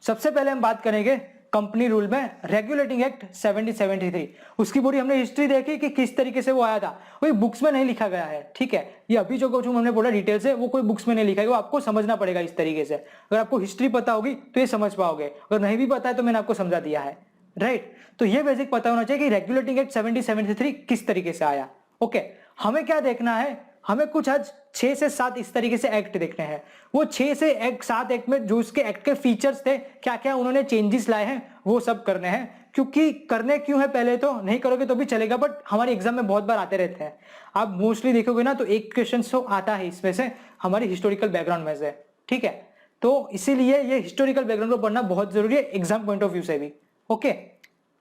सबसे पहले हम बात करेंगे कंपनी रूल में रेगुलेटिंग एक्ट 1773। उसकी पूरी हमने हिस्ट्री देखी कि किस तरीके से वो आया था, वो बुक्स में नहीं लिखा गया है, ठीक है। ये अभी जो कुछ हमने बोला डिटेल से वो कोई बुक्स में नहीं लिखा है, वो आपको समझना पड़ेगा इस तरीके से। अगर आपको हिस्ट्री पता होगी तो ये समझ पाओगे, अगर नहीं भी पता है तो मैंने आपको समझा दिया है, राइट। तो ये बेसिक पता होना चाहिए कि रेगुलेटिंग एक्ट 1773 किस तरीके से आया। ओके, हमें क्या देखना है, हमें कुछ आज 6 से 7 इस तरीके से एक्ट देखने हैं। वो 6 से 7 एक्ट में जो उसके एक्ट के फीचर्स थे, क्या क्या उन्होंने चेंजेस लाए हैं, वो सब करने हैं। क्योंकि करने क्यों है, पहले तो नहीं करोगे तो भी चलेगा, बट हमारे एग्जाम में बहुत बार आते रहते हैं। आप मोस्टली देखोगे ना तो एक क्वेश्चन तो आता है इसमें से, हमारी हिस्टोरिकल बैकग्राउंड में से, ठीक है। तो इसीलिए ये हिस्टोरिकल बैकग्राउंड को पढ़ना बहुत जरूरी है एग्जाम पॉइंट ऑफ व्यू से भी। ओके,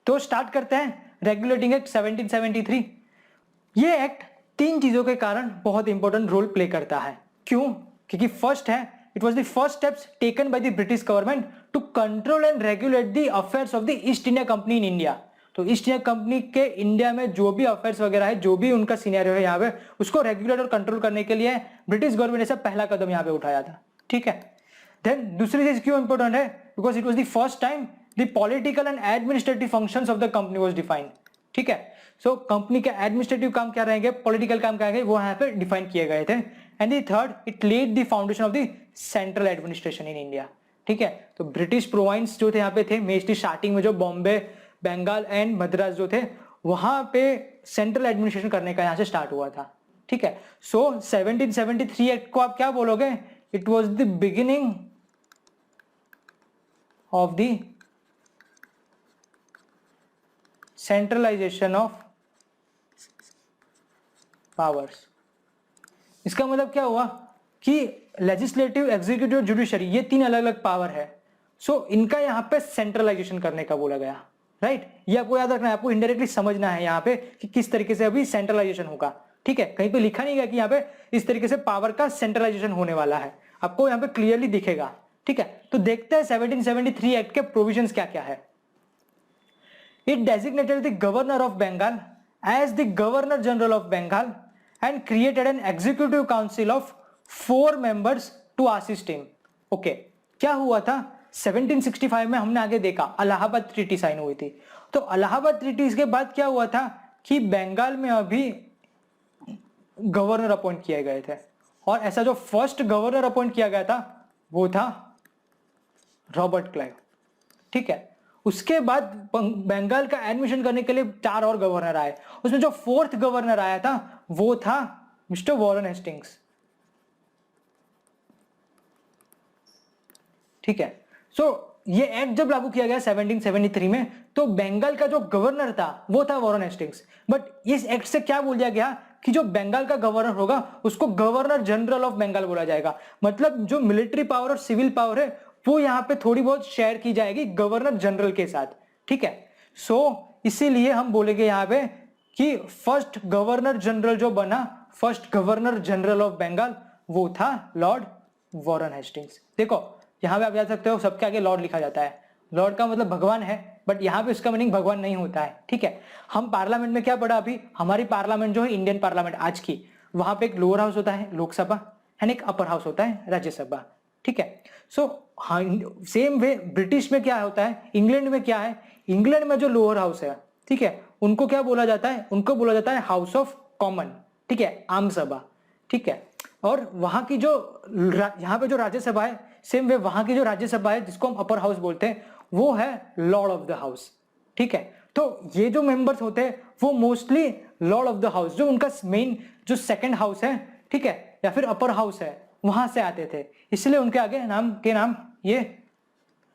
तो स्टार्ट करते हैं। रेगुलेटिंग एक्ट 1773, ये एक्ट 3 चीजों के कारण बहुत इंपॉर्टेंट रोल प्ले करता है। क्यों? क्योंकि फर्स्ट है, it was the first steps taken by the British government to control and regulate the affairs of the East India Company in India. तो ईस्ट इंडिया कंपनी के इंडिया में जो भी अफेयर्स वगैरह है, जो भी उनका सिनेरियो है यहाँ पे, उसको रेगुलेट और कंट्रोल करने के लिए ब्रिटिश गवर्नमेंट ने सब पहला कदम यहाँ पे उठाया था, ठीक है। देन दूसरी चीज क्यों इंपॉर्टेंट है, because it was the first time the political and administrative functions of the company was defined, ठीक है। सो कंपनी के एडमिनिस्ट्रेटिव काम क्या रहेंगे, पॉलिटिकल काम क्या रहेंगे, वो यहाँ पे डिफाइन किए गए थे। And the third, it led the foundation of the central administration in India, ठीक है। तो ब्रिटिश प्रोविंस जो थे यहाँ पे थे, मेनली स्टार्टिंग में जो बॉम्बे, बंगाल एंड मद्रास जो थे, वहां पे सेंट्रल एडमिनिस्ट्रेशन करने का यहाँ से स्टार्ट हुआ था, ठीक है। सो 1773 एक्ट को आप क्या बोलोगे, it was the beginning of the centralisation of powers. इसका मतलब क्या हुआ कि लेजिस्लेटिव, एग्जीक्यूटिव, जुडिशरी, ये 3 अलग अलग पावर है। सो इनका यहाँ पे सेंट्रलाइजेशन करने का बोला गया, राइट। ये आपको याद रखना है, आपको इनडायरेक्टली समझना है यहाँ पे कि किस तरीके से अभी सेंट्रलाइजेशन होगा, ठीक है। कहीं पे लिखा नहीं गया कि यहाँ पे इस तरीके से पावर का सेंट्रलाइजेशन होने वाला है, आपको यहाँ पे क्लियरली दिखेगा, ठीक है। तो देखते हैं 1773 एक्ट के प्रोविजंस क्या क्या है। It designated the governor of Bengal as the Governor General of Bengal and created an executive council of 4 members to assist him. Okay, क्या हुआ था 1765 में, हमने आगे देखा अलाहाबाद ट्रीटी साइन हुई थी। तो अलाहाबाद ट्रीटी के बाद क्या हुआ था कि बंगाल में अभी गवर्नर अपॉइंट किए गए थे, और ऐसा जो फर्स्ट गवर्नर अपॉइंट किया गया था वो था रॉबर्ट क्लाइव, ठीक है। उसके बाद बंगाल का एडमिशन करने के लिए 4 और गवर्नर आए, उसमें जो 4th गवर्नर आया था वो था मिस्टर वॉरेन हेस्टिंग्स, ठीक है। सो ये एक्ट जब लागू किया गया 1773 में, तो बंगाल का जो गवर्नर था वो था वॉरेन हेस्टिंग्स। बट इस एक्ट से क्या बोल दिया गया कि जो बंगाल का गवर्नर होगा उसको गवर्नर जनरल ऑफ बंगाल बोला जाएगा। मतलब जो मिलिट्री पावर और सिविल पावर है वो यहाँ पे थोड़ी बहुत शेयर की जाएगी गवर्नर जनरल के साथ, ठीक है। सो इसीलिए हम बोलेंगे यहाँ पे कि फर्स्ट गवर्नर जनरल जो बना, first governor general of Bengal, वो था लॉर्ड वॉरेन हेस्टिंग्स। देखो यहाँ पे आप जा सकते हो, सबके आगे लॉर्ड लिखा जाता है, लॉर्ड का मतलब भगवान है, बट यहाँ पे उसका मीनिंग भगवान नहीं होता है, ठीक है। हम पार्लियामेंट में क्या पढ़ा अभी, हमारी पार्लियामेंट जो है इंडियन पार्लियामेंट आज की, वहां पे एक लोअर हाउस होता है लोकसभा एंड एक अपर हाउस होता है राज्यसभा, ठीक है। सो हाँ, सेम वे ब्रिटिश में क्या होता है, इंग्लैंड में क्या है, इंग्लैंड में जो लोअर हाउस है, ठीक है, उनको क्या बोला जाता है, उनको बोला जाता है हाउस ऑफ कॉमन, ठीक है, आम सभा, ठीक है। और वहां की जो यहाँ पे जो राज्यसभा है, सेम वे वहां की जो राज्यसभा है जिसको हम अपर हाउस बोलते हैं, वो है लॉर्ड ऑफ द हाउस, ठीक है। तो ये जो मेंबर्स होते हैं वो mostly Lord of the house, जो उनका मेन जो सेकंड हाउस है, ठीक है, या फिर अपर हाउस है, वहां से आते थे, इसलिए उनके आगे नाम ये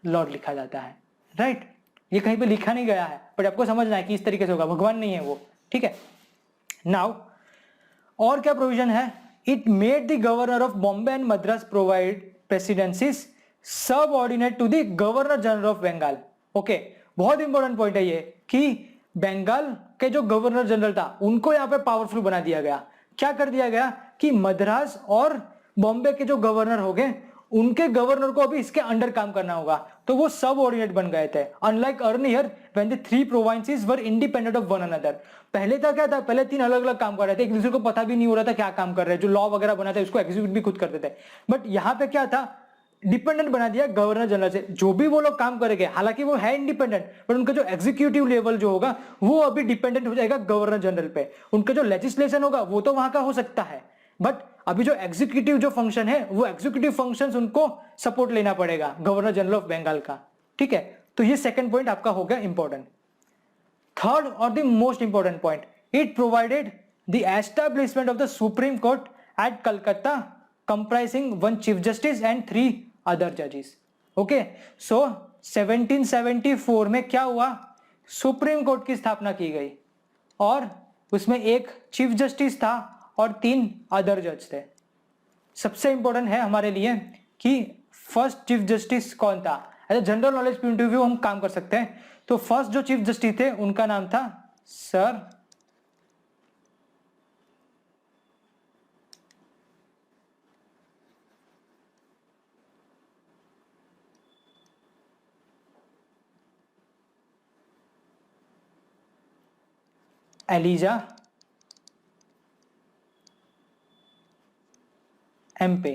लॉर्ड लिखा जाता है, राइट। ये कहीं पे लिखा नहीं गया है, बट आपको समझना है कि इस तरीके से होगा, भगवान नहीं है वो, ठीक है। नाउ और क्या प्रोविजन है, it made the governor of Bombay and Madras provide presidencies subordinate to the governor general of Bengal. Okay, बहुत इंपॉर्टेंट पॉइंट है ये कि बंगाल के जो गवर्नर जनरल था उनको यहाँ पे पावरफुल बना दिया गया। क्या कर दिया गया कि मद्रास और बॉम्बे के जो गवर्नर हो गए, उनके गवर्नर को अभी इसके अंडर काम करना होगा, तो वो सब ऑर्डिनेट बन गए थे। Unlike earlier when the 3 provinces were independent of one another. पहले था क्या था, पहले 3 अलग अलग काम कर रहे थे, एक दूसरे को पता भी नहीं हो रहा था क्या काम कर रहे हैं, जो लॉ वगैरह बनाते उसको एग्जीक्यूट भी खुद करते थे। बट यहाँ पे क्या था, डिपेंडेंट बना दिया गवर्नर जनरल से। जो भी वो लोग काम करेंगे, हालांकि वो है इंडिपेंडेंट, पर उनका जो एग्जीक्यूटिव लेवल जो होगा वो अभी डिपेंडेंट हो जाएगा गवर्नर जनरल पे। उनका जो लेजिस्लेशन होगा वो तो वहां का हो सकता है, बट अभी जो एग्जीक्यूटिव जो फंक्शन है वो एग्जीक्यूटिव फंक्शंस उनको सपोर्ट लेना पड़ेगा गवर्नर जनरल ऑफ बंगाल का। ठीक है, तो ये सेकंड पॉइंट आपका हो गया इंपॉर्टेंट। थर्ड और the most important point, it provided the establishment of the supreme court at Calcutta comprising one chief justice and 3 other judges. Okay, so 1774 में क्या हुआ, सुप्रीम कोर्ट की स्थापना की गई और उसमें एक चीफ जस्टिस था और 3 अदर जज थे। सबसे इंपॉर्टेंट है हमारे लिए कि फर्स्ट चीफ जस्टिस कौन था। As general knowledge point of view हम काम कर सकते हैं। तो फर्स्ट जो चीफ जस्टिस थे उनका नाम था सर एलिजा एम्पे,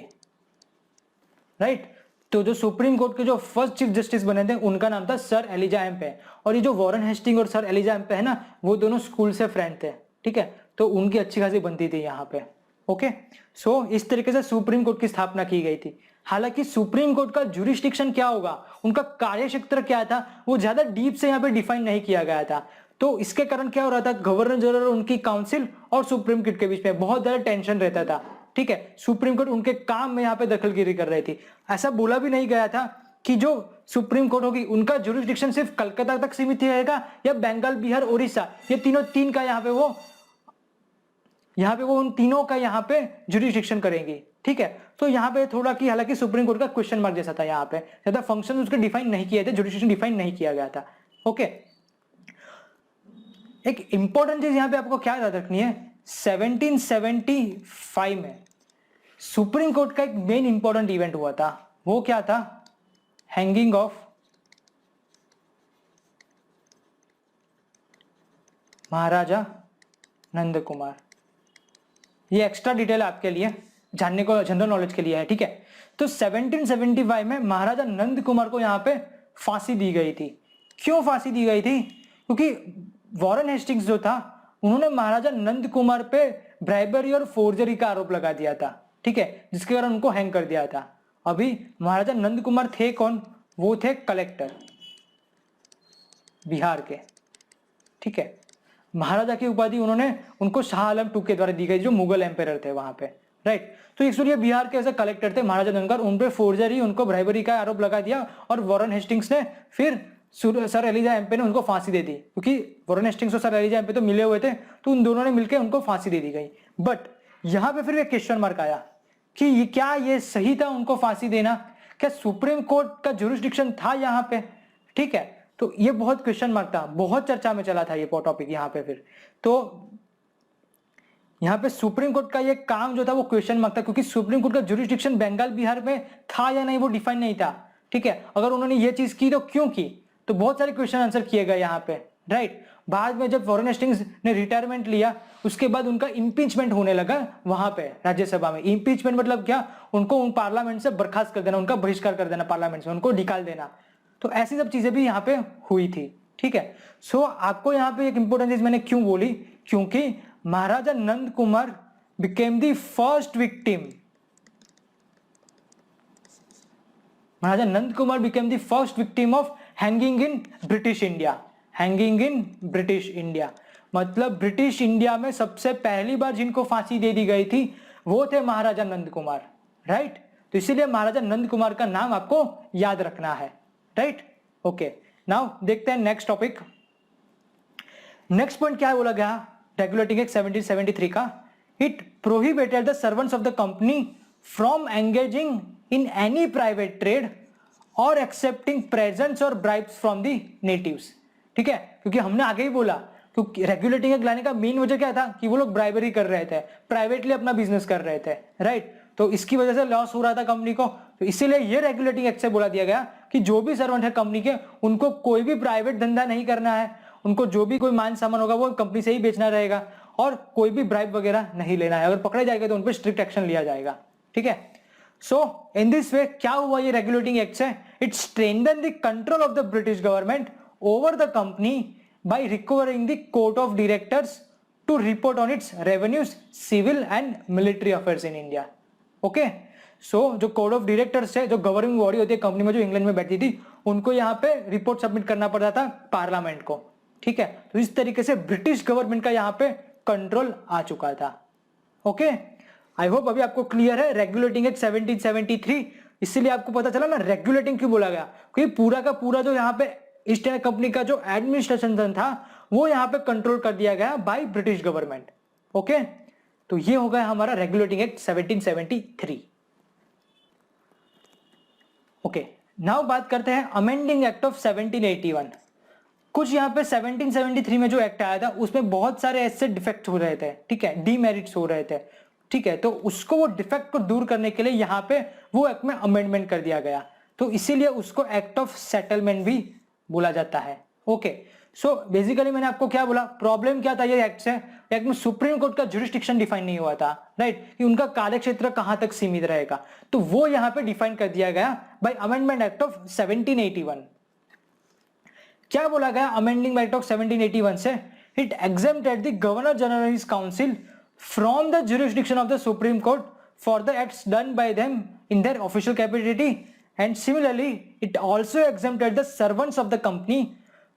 राइट। तो जो सुप्रीम कोर्ट के जो फर्स्ट चीफ जस्टिस बने थे उनका नाम था सर एलिजा एम्पे। और ये जो वॉरेन हेस्टिंग और सर एलिजा एम्पे है ना, वो दोनों स्कूल से फ्रेंड थे। ठीक है, तो उनकी अच्छी खासी बनती थी यहाँ पे। ओके, सो इस तरीके से सुप्रीम कोर्ट की स्थापना की गई थी। हालांकि सुप्रीम कोर्ट का जुरिस्डिक्शन क्या होगा, उनका कार्यक्षेत्र क्या था, वो ज्यादा डीप से यहाँ पे डिफाइन नहीं किया गया था। तो इसके कारण क्या हो रहा था, गवर्नर जनरल उनकी काउंसिल और सुप्रीम कोर्ट के बीच में बहुत ज्यादा टेंशन रहता था। ठीक है, सुप्रीम कोर्ट उनके काम में यहाँ पे दखलगिरी कर रही थी। ऐसा बोला भी नहीं गया था कि जो सुप्रीम कोर्ट होगी उनका जुरिस्डिक्शन सिर्फ कलकत्ता तक सीमित रहेगा या बंगाल, बिहार, उड़ीसा, ये तीन का यहाँ पे वो उन तीनों का यहाँ पे जुरिस्डिक्शन करेंगी। ठीक है, तो यहाँ पे थोड़ा कि हालांकि सुप्रीम कोर्ट का क्वेश्चन मार्क जैसा था, यहाँ पे ज्यादा फंक्शन उसके डिफाइन नहीं किए थे, जुरिस्डिक्शन डिफाइन नहीं किया गया था। ओके, एक इंपॉर्टेंट चीज यहाँ पे आपको क्या याद रखनी है, 1775 में सुप्रीम कोर्ट का एक मेन इंपॉर्टेंट इवेंट हुआ था। वो क्या था, हैंगिंग ऑफ महाराजा नंद कुमार। ये एक्स्ट्रा डिटेल आपके लिए जानने को, जनरल नॉलेज के लिए है। ठीक है, तो 1775 में महाराजा नंद कुमार को यहाँ पे फांसी दी गई थी। क्यों फांसी दी गई थी, क्योंकि वॉरेन हेस्टिंग्स जो था उन्होंने महाराजा नंद कुमार पे ब्राइबरी और फोर्जरी का आरोप लगा दिया था। ठीक है, जिसके कारण उनको हैंग कर दिया था। अभी महाराजा नंद कुमार थे कौन, वो थे कलेक्टर बिहार के। ठीक है, महाराजा की उपाधि उन्होंने उनको शाह आलम टू के द्वारा दी गई, जो मुगल एम्पायर थे वहां पे, राइट। तो इसलिए बिहार के ऐसे कलेक्टर थे महाराजा नंद कुमार, उन पे फोर्जरी, उनको ब्राइबरी का आरोप लगा दिया और वॉरेन हेस्टिंग्स ने फिर सर एलिजा एम्पे ने उनको फांसी दे दी, क्योंकि वॉरेन हेस्टिंग्स और सर एलिजा एम्पे तो मिले हुए थे, तो उन दोनों ने मिलकर उनको फांसी दे दी गई। बट यहां पे फिर एक क्वेश्चन मार्क आया कि ये क्या ये सही था उनको फांसी देना, क्या सुप्रीम कोर्ट का जुरिस्डिक्शन था यहाँ पे। ठीक है, तो ये बहुत क्वेश्चन मार्क था, बहुत चर्चा में चला था ये टॉपिक यहाँ पे। फिर तो यहाँ पे सुप्रीम कोर्ट का ये काम जो था वो क्वेश्चन मार्क था, क्योंकि सुप्रीम कोर्ट का जुरिस्डिक्शन बंगाल बिहार में था या नहीं वो डिफाइन नहीं था। ठीक है, अगर उन्होंने ये चीज की तो क्यों की, तो बहुत सारे क्वेश्चन आंसर किए गए यहाँ पे, राइट। बाद में जब वॉरेन हेस्टिंग्स ने रिटायरमेंट लिया उसके बाद उनका इंपीचमेंट होने लगा वहां पे राज्यसभा में। इंपीचमेंट मतलब क्या, उनको पार्लियामेंट से बर्खास्त कर देना, उनका बहिष्कार कर देना पार्लियामेंट से, उनको निकाल देना। तो ऐसी सब चीजें भी यहाँ पे हुई थी। ठीक है, सो आपको यहाँ पे एक इंपॉर्टेंट चीज मैंने क्यों बोली, क्योंकि Maharaja Nand Kumar became the first victim, Maharaja Nand Kumar became the first victim of hanging in British India. Hanging in British India मतलब ब्रिटिश इंडिया में सबसे पहली बार जिनको फांसी दे दी गई थी वो थे महाराजा नंद कुमार, राइट। तो इसीलिए महाराजा नंद कुमार का नाम आपको याद रखना है, राइट। ओके, नाउ देखते हैं नेक्स्ट टॉपिक। नेक्स्ट पॉइंट क्या है बोला गया रेगुलेटिंग एक्ट 1773 का, it prohibited the servants of the company from engaging in any private trade और एक्सेप्टिंग प्रेजेंट्स और ब्राइब्स फ्रॉम द नेटिव्स। ठीक है, क्योंकि हमने आगे ही बोला क्योंकि रेगुलेटिंग एक्ट लाने का मेन वजह क्या था कि वो लोग ब्राइबरी कर रहे थे, प्राइवेटली अपना बिजनेस कर रहे थे, राइट। तो इसकी वजह से लॉस हो रहा था कंपनी को, तो इसीलिए ये रेगुलेटिंग एक्ट से बोला दिया गया कि जो भी सर्वेंट है कंपनी के उनको कोई भी प्राइवेट धंधा नहीं करना है, उनको जो भी कोई मान सामान होगा वो कंपनी से ही बेचना रहेगा और कोई भी ब्राइब वगैरह नहीं लेना है। अगर पकड़े जाएगा तो उन पर स्ट्रिक्ट एक्शन लिया जाएगा। ठीक है, सो इन दिस वे क्या हुआ ये रेगुलेटिंग एक्ट से, it strengthen the control of the British government over the company by recovering the court of directors to report on its revenues, civil and military affairs in India. Okay, so जो court of directors है, जो governing body होती है company में जो England में बैठती थी, उनको यहाँ पे रिपोर्ट सबमिट करना पड़ता था पार्लियामेंट को। ठीक है, तो इस तरीके से ब्रिटिश गवर्नमेंट का यहाँ पे कंट्रोल आ चुका था। ओके, आई होप अभी आपको क्लियर है रेगुलेटिंग एक्ट 1773। इसलिए आपको पता चला ना रेगुलेटिंग क्यों बोला गया, क्योंकि पूरा का पूरा जो यहाँ पे ईस्ट इंडिया कंपनी का जो एडमिनिस्ट्रेशन था वो यहाँ पे कंट्रोल कर दिया गया बाय ब्रिटिश गवर्नमेंट। ओके, तो ये हो गया हमारा रेगुलेटिंग एक्ट 1773। ओके, नाउ बात करते हैं अमेंडिंग एक्ट ऑफ 1781। कुछ यहाँ पे 1773 में जो एक्ट आया था उसमें बहुत सारे ऐसे डिफेक्ट हो रहे थे, ठीक है, डीमेरिट्स हो रहे थे। ठीक है, तो उसको वो डिफेक्ट को दूर करने के लिए यहाँ पे वो एक्ट में अमेंडमेंट कर दिया गया, तो इसीलिए उसको एक्ट ऑफ सेटलमेंट भी बोला जाता है। ओके, सो बेसिकली मैंने आपको क्या बोला, प्रॉब्लम क्या था ये एक्ट से, एक्ट में सुप्रीम कोर्ट का ज्यूरिसडिक्शन डिफाइन नहीं हुआ था, राइट, कि उनका कार्यक्षेत्र कहां तक सीमित रहेगा, तो वो यहां पे डिफाइन कर दिया गया बाय अमेंडमेंट एक्ट ऑफ 1781। क्या बोला गया अमेंडिंग एक्ट ऑफ 1781 से, it exempted the governor general council from the jurisdiction of the supreme court for the acts done by them in their official capacity, and similarly it also exempted the servants of the company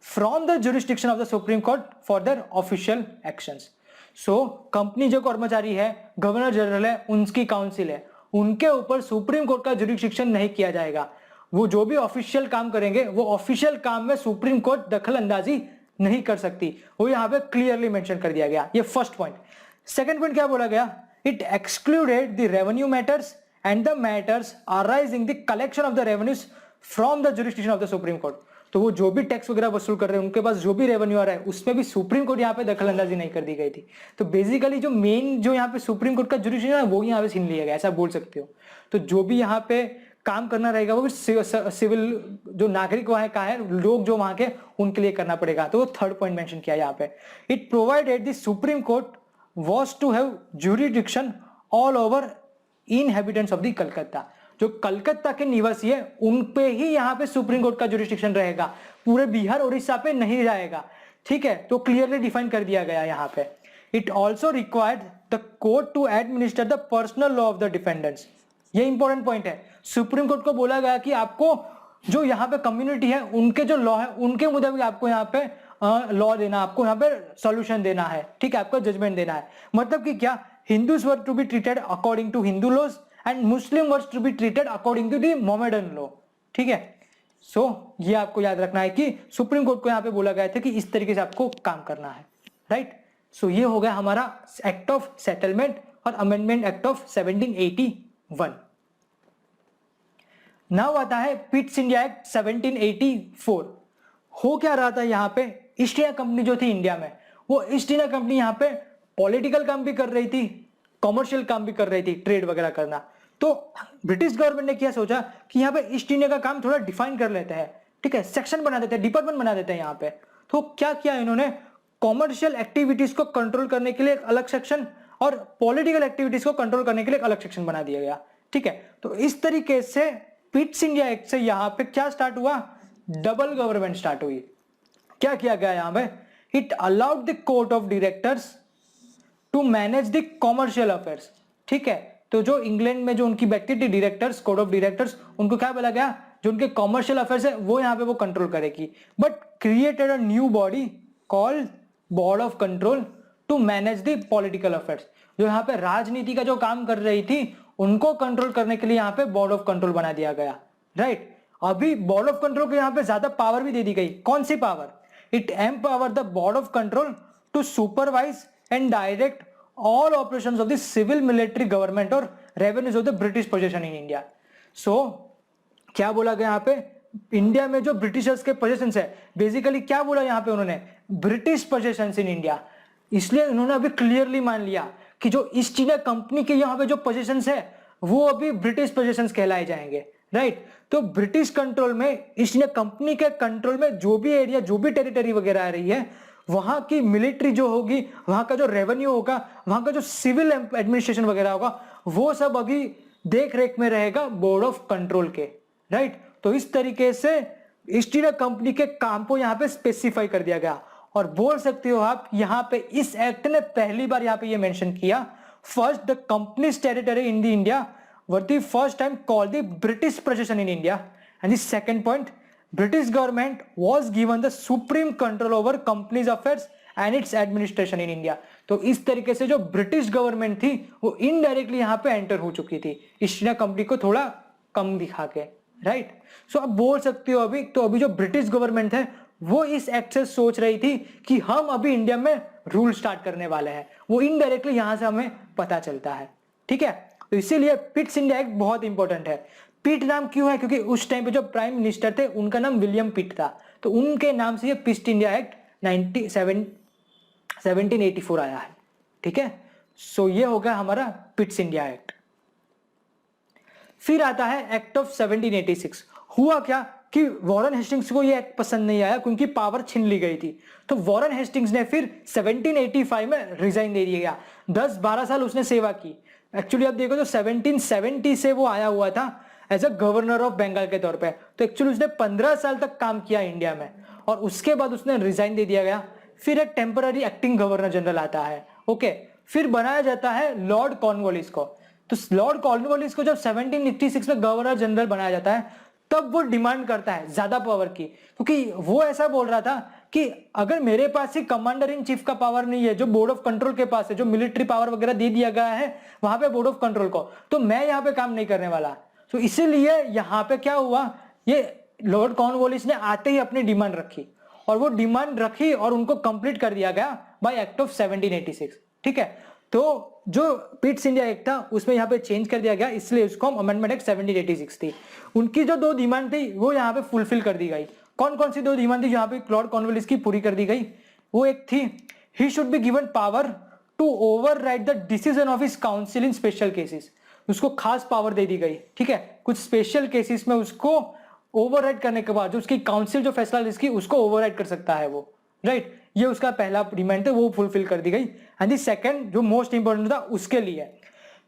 from the jurisdiction of the supreme court for their official actions. So company जो कर्मचारी है, governor general है, उनकी council है, उनके ऊपर supreme court का jurisdiction नहीं किया जाएगा। वो जो भी ऑफिशियल काम करेंगे वो ऑफिशियल काम में सुप्रीम कोर्ट दखल अंदाजी नहीं कर सकती, वो यहाँ पे क्लियरली मेंशन कर दिया गया। ये फर्स्ट पॉइंट। सेकंड पॉइंट क्या बोला गया, it excluded the revenue matters and the matters arising the collection of the revenues from the jurisdiction of the supreme court. तो वो जो भी टैक्स वगैरह वसूल कर रहे हैं, उनके पास जो भी रेवेन्यू आ रहा है, उसमें भी सुप्रीम कोर्ट यहाँ पे दखल अंदाजी नहीं कर दी गई थी। तो बेसिकली जो मेन जो यहाँ पे सुप्रीम कोर्ट का ज्यूरिसडिक्शन है वो यहाँ पे छीन लिया गया, ऐसा बोल सकते हो। तो जो भी यहाँ पे काम करना रहेगा वो सिविल जो नागरिक वहां का है, लोग जो वहां के, उनके लिए करना पड़ेगा। तो वो थर्ड पॉइंट मेंशन किया यहाँ पे, it provided the supreme court was to have jurisdiction all over inhabitants of the Calcutta. जो कलकत्ता के निवासी है उन पे ही यहाँ पे सुप्रीम कोर्ट का ज्यूरिसडिक्शन रहेगा, पूरे बिहार उड़ीसा पे नहीं जाएगा। ठीक है, तो क्लियरली डिफाइन कर दिया गया यहाँ पे। It also required the court to administer the personal law of the defendants. ये इंपॉर्टेंट पॉइंट है। सुप्रीम कोर्ट को बोला गया कि आपको जो यहाँ पे कम्युनिटी है उनके जो लॉ है उनके मुताबिक आपको यहाँ पे लॉ देना, आपको यहाँ पे सॉल्यूशन देना है। ठीक है, आपको जजमेंट देना है। मतलब कि क्या, Hindus were to be treated according to Hindu laws and Muslim were to be treated according to the Mohammedan law. ठीक है, सो ये आपको याद रखना है कि सुप्रीम कोर्ट को यहाँ पे बोला गया था कि इस तरीके से आपको काम करना है, राइट। सो ये हो गया हमारा एक्ट ऑफ सेटलमेंट और अमेंडमेंट एक्ट ऑफ 1781। नाउ आता है पिट्स इंडिया एक्ट 1784। हो क्या रहा था यहाँ पे, ईस्ट इंडिया कंपनी जो थी इंडिया में, वो ईस्ट इंडिया कंपनी यहाँ पे पॉलिटिकल काम भी कर रही थी, कॉमर्शियल काम भी कर रही थी, ट्रेड वगैरह करना। तो ब्रिटिश गवर्नमेंट ने क्या सोचा कि यहाँ पे ईस्ट इंडिया का काम थोड़ा डिफाइन कर लेते हैं, ठीक है, सेक्शन बना देते हैं, डिपार्टमेंट बना देते हैं यहाँ पे। तो क्या किया इन्होंने, कॉमर्शियल एक्टिविटीज को कंट्रोल करने के लिए एक अलग सेक्शन और पॉलिटिकल एक्टिविटीज को कंट्रोल करने के लिए एक अलग सेक्शन बना दिया गया। ठीक है, तो इस तरीके से पिट्स इंडिया एक्ट से यहाँ पे क्या स्टार्ट हुआ, डबल गवर्नमेंट स्टार्ट हुई। क्या किया गया यहाँ पे, it allowed the court of directors to manage the commercial affairs. ठीक है, तो जो इंग्लैंड में जो उनकी बैठती थी डायरेक्टर्स, कोर्ट ऑफ डायरेक्टर्स, उनको क्या बोला गया, जो उनके कॉमर्शियल अफेयर्स है वो यहाँ पे वो कंट्रोल करेगी, but created a new body called board of control to manage the political affairs. जो यहाँ पे राजनीति का जो काम कर रही थी उनको कंट्रोल करने के लिए यहाँ पे बोर्ड ऑफ कंट्रोल बना दिया गया, राइट। अभी बोर्ड ऑफ कंट्रोल को यहाँ पे ज्यादा पावर भी दे दी गई। कौन सी power, it empower the board of control to supervise and direct all operations of the civil military government और revenues of the British position in India. So क्या बोला गया यहाँ पे, इंडिया में जो ब्रिटिशर्स के पोजीशंस है, बेसिकली क्या बोला यहाँ पे उन्होंने, ब्रिटिश पोजीशंस इन इंडिया। इसलिए उन्होंने अभी क्लियरली मान लिया कि जो ईस्ट इंडिया कंपनी के यहाँ पे जो पोजीशंस है वो अभी ब्रिटिश पोजीशंस कहलाए जाएंगे, राइट। तो ब्रिटिश कंट्रोल में, ईस्ट इंडिया कंपनी के कंट्रोल में जो भी एरिया, जो भी टेरिटरी वगैरह आ रही है, वहां की मिलिट्री जो होगी, वहां का जो रेवेन्यू होगा, वहां का जो सिविल एडमिनिस्ट्रेशन वगैरह होगा, वो सब अभी देख रेख में रहेगा बोर्ड ऑफ कंट्रोल के, राइट। तो इस तरीके से ईस्ट इंडिया कंपनी के काम को यहाँ पे स्पेसिफाई कर दिया गया। और बोल सकते हो आप यहाँ पे इस एक्ट ने पहली बार यहाँ पे ये मेंशन किया, first the companies territory in the India were the first time called the British position in India, and the second point, British government was given the supreme control over companies affairs and its administration in India। तो इस तरीके से जो British government थी वो indirectly यहाँ पे enter हो चुकी थी ईस्ट इंडिया कंपनी को थोड़ा कम दिखा के, राइट। सो आप बोल सकते हो अभी जो ब्रिटिश गवर्नमेंट है वो इस एक्ट से सोच रही थी कि हम अभी इंडिया में रूल स्टार्ट करने वाले हैं, वो इनडायरेक्टली यहां से हमें पता चलता है, ठीक है। तो इसीलिए पिट्स इंडिया एक्ट बहुत इंपॉर्टेंट है। पिट नाम क्यों है? क्योंकि उस टाइम पे जो प्राइम मिनिस्टर थे उनका नाम विलियम पिट था, तो उनके नाम से ये पिट्स इंडिया एक्ट 1784 आया है, ठीक है। सो ये हो गया हमारा पिट्स इंडिया एक्ट। फिर आता है एक्ट ऑफ 1786। हुआ क्या कि वॉरेन हेस्टिंग्स को ये एक्ट पसंद नहीं आया क्योंकि पावर छीन ली गई थी, तो वॉरेन हेस्टिंग्स ने फिर 1785 में रिजाइन दे दिया गया। 10-12 साल उसने सेवा की। एक्चुअली आप देखो तो 1770 से वो आया हुआ था as a governor of Bengal के तौर पे, तो एक्चुअली उसने 15 साल तक काम किया इंडिया में और उसके बाद उसने रिजाइन दे दिया गया। फिर एक टेम्पररी एक्टिंग गवर्नर जनरल आता है, ओके। फिर बनाया जाता है लॉर्ड कॉर्नवालिस को। तो लॉर्ड कॉर्नवालिस को जब 1786 में गवर्नर जनरल बनाया जाता है तब वो डिमांड करता है ज्यादा पावर की, क्योंकि वो ऐसा बोल रहा था कि अगर मेरे पास ही कमांडर इन चीफ का पावर नहीं है, जो बोर्ड ऑफ कंट्रोल के पास है, जो मिलिट्री पावर वगैरह दे दिया गया है वहां पे बोर्ड ऑफ कंट्रोल को, तो मैं यहाँ पे काम नहीं करने वाला। तो इसीलिए यहाँ पे क्या हुआ, ये लॉर्ड कॉर्नवालिस ने आते ही अपनी डिमांड रखी और वो डिमांड रखी और उनको कंप्लीट कर दिया गया बाय एक्ट ऑफ 1786, ठीक है। तो जो पिट्स इंडिया एक्ट था उसमें यहाँ पे चेंज कर दिया गया, इसलिए उसको अमेंडमेंट एक्ट 1786 थी। उनकी जो 2 डिमांड थी वो यहाँ पे फुलफिल कर दी गई। कौन कौन सी 2 डिमांड थी यहाँ पे लॉर्ड कॉर्नवालिस की पूरी कर दी गई? वो एक थी, he should be given power to override the decision of his council in special cases. उसको खास पावर दे दी गई, ठीक है। कुछ स्पेशल केसेस में उसको ओवरराइड करने के बाद जो उसकी काउंसिल जो फैसला इसकी उसको ओवरराइड कर सकता है वो, राइट। ये उसका पहला डिमांड है, वो फुलफिल कर दी गई। एंड द सेकंड जो मोस्ट इंपोर्टेंट था उसके लिए,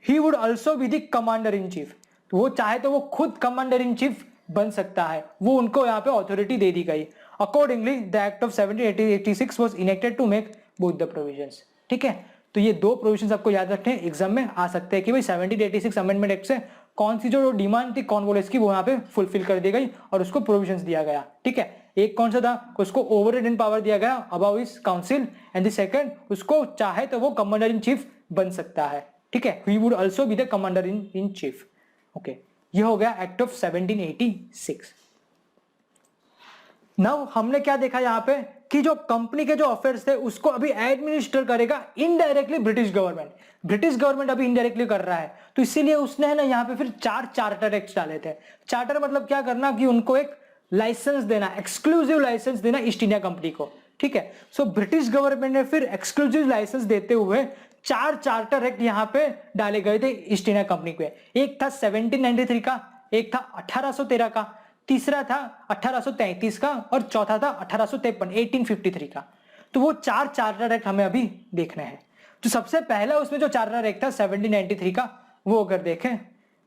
he would also be the commander in chief. तो वो चाहे तो वो खुद कमांडर इन चीफ बन सकता है, वो उनको यहाँ पे अथॉरिटी दे दी गई। Accordingly the act of 1786 was enacted to make both the provisions, ठीक है। तो ये 2 प्रोविजंस आपको याद रखने हैं, एग्जाम में आ सकते हैं कि भाई 1786 अमेंडमेंट एक्ट से कौन सी जो डिमांड थी कॉर्नवालिस की वो यहाँ पे फुलफिल कर दी गई और उसको प्रोविजंस दिया गया, ठीक है। एक कौन सा था, उसको ओवरराइडिंग पावर दिया गया about his council, and the second उसको चाहे तो वो कमांडर इन चीफ बन सकता है, ठीक है। He would also be the commander in chief, okay. ये हो गया एक्ट ऑफ 1786। नाउ हमने क्या देखा यहाँ पे कि जो कंपनी के जो अफेयर्स थे उसको अभी एडमिनिस्टर करेगा indirectly British government. British government अभी इनडायरेक्टली कर रहा है, तो इसीलिए उसने है ना यहाँ पे फिर 4 चार्टर एक्ट डाले थे। चार्टर मतलब क्या करना कि उनको एक लाइसेंस देना, एक्सक्लूसिव लाइसेंस देना ईस्ट इंडिया कंपनी को, ठीक है। सो ब्रिटिश गवर्नमेंट ने फिर एक्सक्लूसिव लाइसेंस देते हुए 4 चार्टर एक्ट यहाँ पे डाले गए थे ईस्ट इंडिया कंपनी पे। एक था 1793 का, एक था 1813 का, तीसरा था 1833 का और चौथा था 1853 का। तो वो 4 चार्टर एक्ट हमें अभी देखने हैं। जो सबसे पहला उसमें जो चार्टर एक्ट था 1793 का, वो अगर देखें,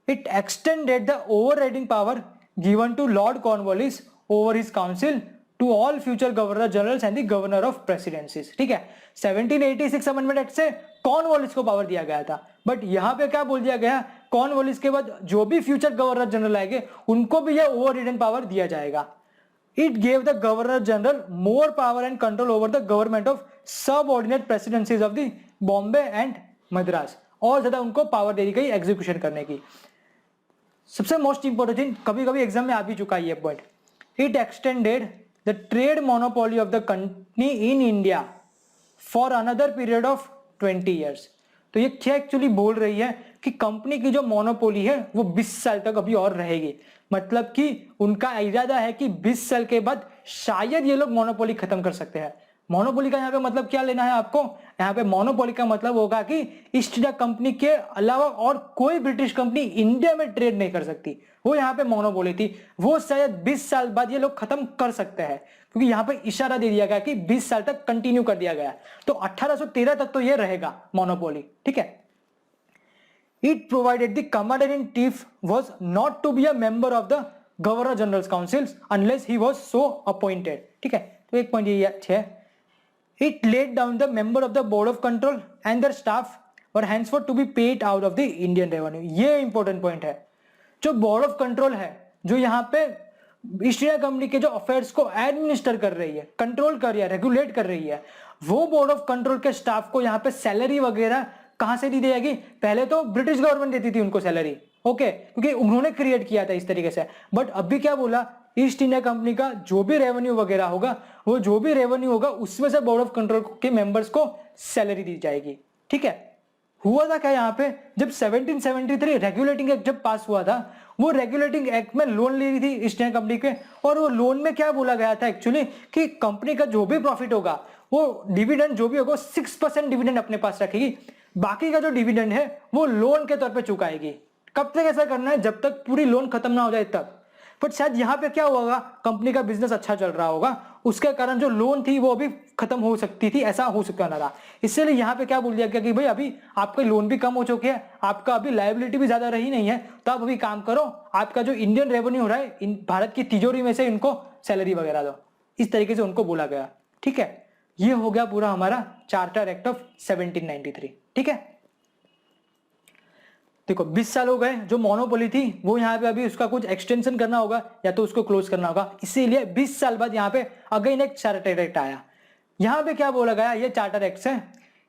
it extended the overriding power given to lord Cornwallis over his council to all future governor generals and the governor of presidencies, ठीक है। 1786 अमेंडमेंट एक्ट से कॉर्नवालिस को पावर दिया गया था, बट यहां पे क्या बोल दिया गया, कॉर्नवालिस के बाद जो भी फ्यूचर गवर्नर जनरल आएंगे उनको भी यह ओवरराइडिंग पावर दिया जाएगा। It gave the governor general more power and control over the government of subordinate presidencies of the Bombay and Madras, और ज्यादा उनको पावर दे दी गई एग्जीक्यूशन करने की। सबसे मोस्ट इंपोर्टेंट थिंग, कभी कभी एग्जाम में आ भी चुका है ये point, it extended the trade monopoly of the company in India for another period of 20 years. तो ये क्या एक्चुअली बोल रही है कि कंपनी की जो मोनोपोली है वो 20 साल तक अभी और रहेगी। मतलब कि उनका इरादा है कि 20 साल के बाद शायद ये लोग मोनोपोली खत्म कर सकते हैं। मोनोपोली का यहाँ पे मतलब क्या लेना है आपको, यहाँ पे मोनोपोली का मतलब होगा कि ईस्ट इंडिया कंपनी के अलावा और कोई ब्रिटिश कंपनी इंडिया में ट्रेड नहीं कर सकती, वो यहाँ पे मोनोपोली थी। वो शायद 20 साल बाद ये लोग खत्म कर सकते हैं, क्योंकि यहाँ पे इशारा दे दिया गया कि 20 साल तक कंटिन्यू कर दिया गया, तो 1813 तक तो ये रहेगा मोनोपोली, ठीक है। It provided the commander in chief was not to be a member of the governor general's councils unless he was so appointed. ठीक है, तो एक पॉइंट ये है. It laid down the member of the board of control and their staff were henceforth to be paid out of the Indian revenue. ये important point है. जो board of control है, जो यहाँ पे ईस्ट इंडिया कंपनी के जो affairs को एडमिनिस्टर कर रही है, कंट्रोल कर रही है, रेगुलेट कर रही है, वो बोर्ड ऑफ कंट्रोल के स्टाफ को यहाँ पे सैलरी वगैरह कहां से दी जाएगी? पहले तो ब्रिटिश गवर्नमेंट देती थी उनको सैलरी, ओके, क्योंकि उन्होंने क्रिएट किया था इस तरीके से. बट अभी क्या बोला, ईस्ट इंडिया कंपनी का जो भी रेवेन्यू वगैरह होगा, वो जो भी रेवेन्यू होगा उसमें से बोर्ड ऑफ कंट्रोल के मेंबर्स को सैलरी दी जाएगी. ठीक है. हुआ था क्या यहाँ पे, जब 1773 रेगुलेटिंग एक्ट जब पास हुआ था, वो रेगुलेटिंग एक्ट में लोन ली थी ईस्ट इंडिया कंपनी के, और वो लोन में क्या बोला गया था एक्चुअली कि कंपनी का जो भी प्रॉफिट होगा, वो डिविडेंड जो भी होगा 6% डिविडेंड अपने पास रखेगी, बाकी का जो डिविडेंड है वो लोन के तौर पे चुकाएगी. कब तक ऐसा करना है? जब तक पूरी लोन खत्म ना हो जाए तब. बट शायद यहाँ पे क्या होगा, कंपनी का बिजनेस अच्छा चल रहा होगा, उसके कारण जो लोन थी वो अभी खत्म हो सकती थी, ऐसा हो सकता था. इसलिए यहाँ पे क्या बोल दिया गया कि भाई अभी आपके लोन भी कम हो चुके हैं, आपका अभी लायबिलिटी भी ज्यादा रही नहीं है, तो आप अभी काम करो, आपका जो इंडियन रेवेन्यू हो रहा है भारत की तिजोरी में से इनको सैलरी वगैरह दो. इस तरीके से उनको बोला गया. ठीक है, ये हो गया पूरा हमारा चार्टर एक्ट ऑफ 1793. ठीक है, देखो 20 साल हो गए, जो मोनोपोली थी वो यहाँ पे अभी उसका कुछ एक्सटेंशन करना होगा या तो उसको क्लोज करना होगा, इसीलिए 20 साल बाद यहाँ पे अगेन एक चार्टर एक्ट आया. यहाँ पे क्या बोला गया, ये चार्टर एक्ट से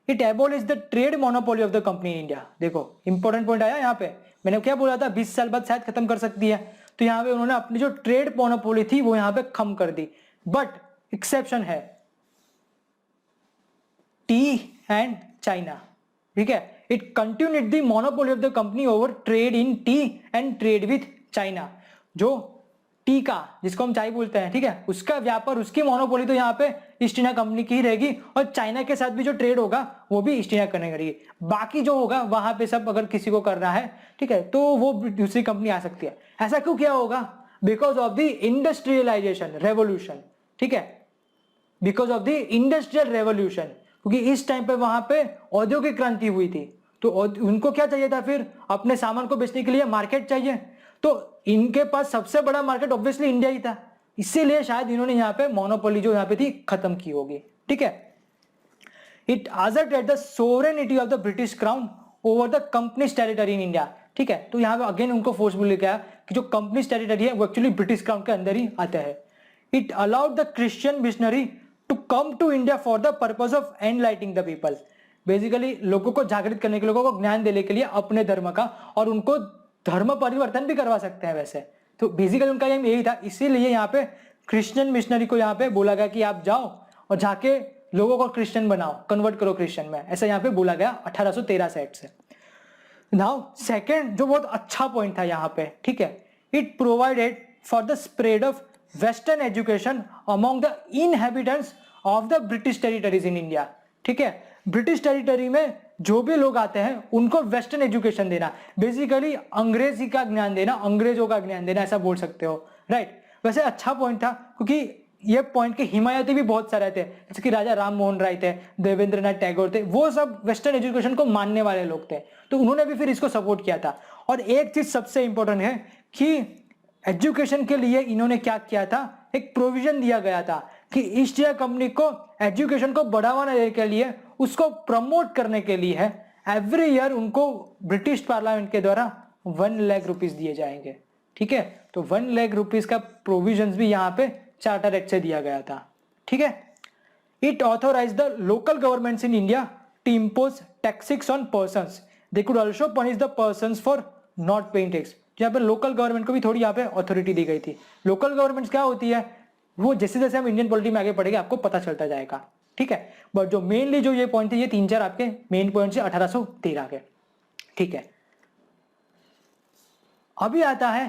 it abolish the trade monopoly of the company in India. देखो इंपॉर्टेंट पॉइंट आया यहाँ पे, मैंने क्या बोला था 20 साल बाद शायद खत्म कर सकती है, तो यहाँ पे उन्होंने अपनी जो ट्रेड मोनोपोली थी वो यहाँ पे कम कर दी. बट एक्सेप्शन है, टी एंड चाइना. ठीक है, it continued the monopoly of the company over trade in tea and trade with China. जो टी का, जिसको हम चाय बोलते हैं, ठीक है, उसका व्यापार, उसकी मोनोपोली तो यहाँ पे ईस्ट इंडिया कंपनी की ही रहेगी, और चाइना के साथ भी जो ट्रेड होगा वो भी ईस्ट इंडिया करने करेगी. बाकी जो होगा वहां पे सब अगर किसी को करना है, ठीक है, तो वो दूसरी कंपनी आ सकती है. ऐसा क्यों किया होगा? Because of the industrialisation revolution. ठीक है, because of the industrial revolution, क्योंकि इस टाइम पे वहां पे औद्योगिक क्रांति हुई थी, तो उनको क्या चाहिए था, फिर अपने सामान को बेचने के लिए मार्केट चाहिए. तो इनके पास सबसे बड़ा मार्केट ऑब्वियसली इंडिया ही था, इसीलिए शायद इन्होंने यहाँ पे मोनोपोली जो यहाँ पे थी खत्म की होगी. ठीक है, it asserted the sovereignty of the British crown over the companies territory in India. ठीक है, तो यहाँ पे अगेन उनको फोर्सफुली कहा कि जो कंपनीज टेरिटरी है वो एक्चुअली ब्रिटिश क्राउन के अंदर ही आता है. It allowed the Christian missionary to come to India for the purpose of enlightening the people. Basically लोगों को जागृत करने के, लोगों को ज्ञान देने के लिए अपने धर्म का, और उनको धर्म परिवर्तन भी करवा सकते हैं वैसे. तो बेसिकली उनका एम यही था, इसीलिए यहाँ पे क्रिश्चियन मिशनरी को यहाँ पे बोला गया कि आप जाओ और जाके लोगों को क्रिश्चियन बनाओ, कन्वर्ट करो क्रिश्चियन में, ऐसा यहाँ पे बोला गया 1813 से एक्ट से. नाउ सेकेंड जो बहुत अच्छा पॉइंट था यहाँ पे, ठीक है, it provided for the spread of western education among the inhabitants of the British territories in India. ठीक है, ब्रिटिश टेरिटरी में जो भी लोग आते हैं उनको वेस्टर्न एजुकेशन देना, बेसिकली अंग्रेजी का ज्ञान देना, अंग्रेजों का ज्ञान देना, ऐसा बोल सकते हो. राइट, वैसे अच्छा पॉइंट था, क्योंकि ये पॉइंट के हिमायती भी बहुत सारे थे, जैसे कि राजा राम मोहन राय थे, देवेंद्रनाथ टैगोर थे, वो सब वेस्टर्न एजुकेशन को मानने वाले लोग थे, तो उन्होंने भी फिर इसको सपोर्ट किया था. और एक चीज सबसे इंपॉर्टेंट है कि एजुकेशन के लिए इन्होंने क्या किया था, एक प्रोविजन दिया गया था कि ईस्ट इंडिया कंपनी को एजुकेशन को बढ़ावा देने के लिए, उसको प्रमोट करने के लिए है, एवरी ईयर उनको ब्रिटिश पार्लियामेंट के द्वारा 1 लाख रुपीस दिए जाएंगे. ठीक है, तो 1 लाख रुपीस का प्रोविजन भी यहाँ पे चार्टर एक्ट से दिया गया था. ठीक है, it authorise the local governments in India to impose taxes on persons. They could also punish the persons for not paying tax. यहाँ पे लोकल गवर्नमेंट को भी थोड़ी यहाँ पे अथॉरिटी दी गई थी. लोकल गवर्नमेंट क्या होती है, वो जैसे जैसे हम इंडियन पॉलिटी में आगे पढ़ेंगे आपको पता चलता जाएगा. ठीक है, बट जो मेनली जो ये पॉइंट है, ये 3-4 आपके मेन पॉइंट से 1813 के. ठीक है, अभी आता है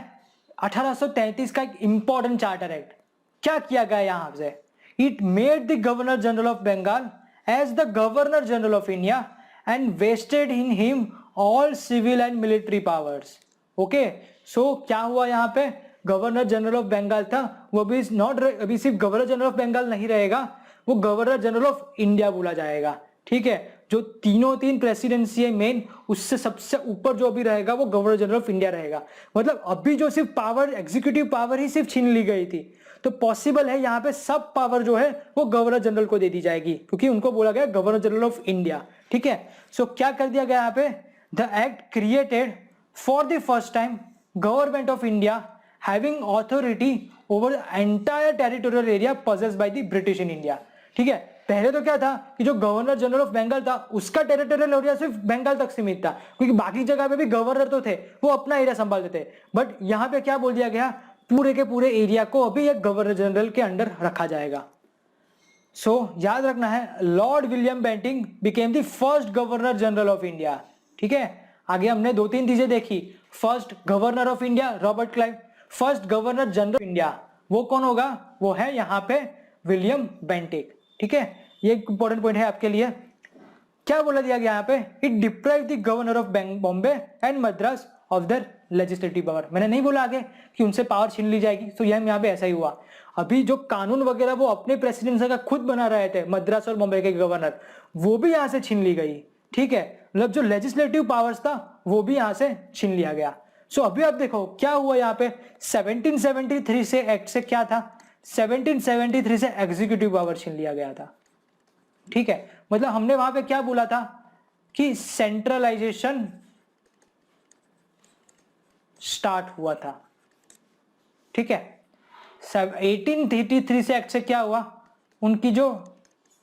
1833 का एक इंपॉर्टेंट चार्टर एक्ट. क्या किया गया यहां से, it made the governor general of Bengal as the governor general of India and vested in him all civil and military powers. Okay, so क्या हुआ यहाँ पे, गवर्नर जनरल ऑफ बंगाल था, वो भी नॉट, अभी सिर्फ गवर्नर जनरल ऑफ बंगाल नहीं रहेगा, वो गवर्नर जनरल ऑफ इंडिया बोला जाएगा. ठीक है, जो तीन प्रेसिडेंसी है मेन, उससे सबसे ऊपर जो अभी रहेगा वो गवर्नर जनरल ऑफ इंडिया रहेगा। मतलब अभी जो सिर्फ पावर, एग्जीक्यूटिव पावर ही सिर्फ छीन ली गई थी, तो पॉसिबल है यहाँ पे सब पावर जो है वो गवर्नर जनरल को दे दी जाएगी, क्योंकि उनको बोला गया गवर्नर जनरल ऑफ इंडिया। ठीक है, सो क्या कर दिया गया यहाँ पे, the act created for the first time government of India having authority over entire territorial area possessed bye the British in India. ठीक है, पहले तो क्या था कि जो गवर्नर जनरल ऑफ बंगाल था उसका टेरिटोरियल एरिया सिर्फ बंगाल तक सीमित था, क्योंकि बाकी जगह पे भी गवर्नर तो थे, वो अपना एरिया संभालते थे। बट यहाँ पे क्या बोल दिया गया, पूरे के पूरे एरिया को अभी एक गवर्नर जनरल के अंडर रखा जाएगा। सो याद रखना है, lord William Bentinck became the first governor general of India. ठीक है, आगे हमने 2-3 चीजें देखी। First governor of India Robert Clive, first governor general of India वो कौन होगा, वो है यहाँ पे विलियम बेंटिंग। ठीक है, ये एक इंपॉर्टेंट पॉइंट है आपके लिए। क्या बोला दिया गया यहाँ पे, it deprive the governor of Bombay and Madras of their legislative power. मैंने नहीं बोला आगे कि उनसे पावर छीन ली जाएगी, तो यह यहाँ पे ऐसा ही हुआ। अभी जो कानून वगैरह वो अपने प्रेसिडेंसी का खुद बना रहे थे मद्रास और बॉम्बे के गवर्नर, वो भी यहाँ से छीन ली गई। ठीक है, मतलब जो लेजिस्लेटिव पावर्स था वो भी यहाँ से छीन लिया गया। सो अभी आप देखो क्या हुआ यहाँ पे, 1773 से एक्ट से क्या था, 1773 से एग्जीक्यूटिव पावर छीन लिया गया था। ठीक है, मतलब हमने वहां पे क्या बोला था कि सेंट्रलाइजेशन स्टार्ट हुआ था। ठीक है, 1833 से एक्ट से क्या हुआ, उनकी जो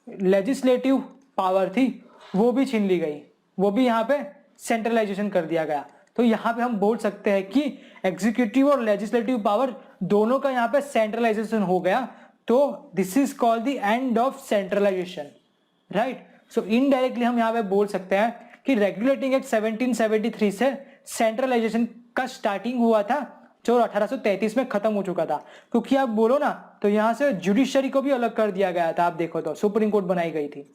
लेजिस्लेटिव पावर थी वो भी छीन ली गई, वो भी यहां पे सेंट्रलाइजेशन कर दिया गया। तो यहां पे हम बोल सकते हैं कि एग्जीक्यूटिव और लेजिस्लेटिव पावर दोनों का यहां पे सेंट्रलाइजेशन हो गया। तो this is called the end of centralisation, right. So indirectly हम यहां पे बोल सकते हैं कि रेगुलेटिंग एक्ट 1773 से सेंट्रलाइजेशन का स्टार्टिंग हुआ था, जो 1833 में खत्म हो चुका था। क्योंकि आप बोलो ना तो यहां से जुडिशरी को भी अलग कर दिया गया था, आप देखो तो सुप्रीम कोर्ट बनाई गई थी,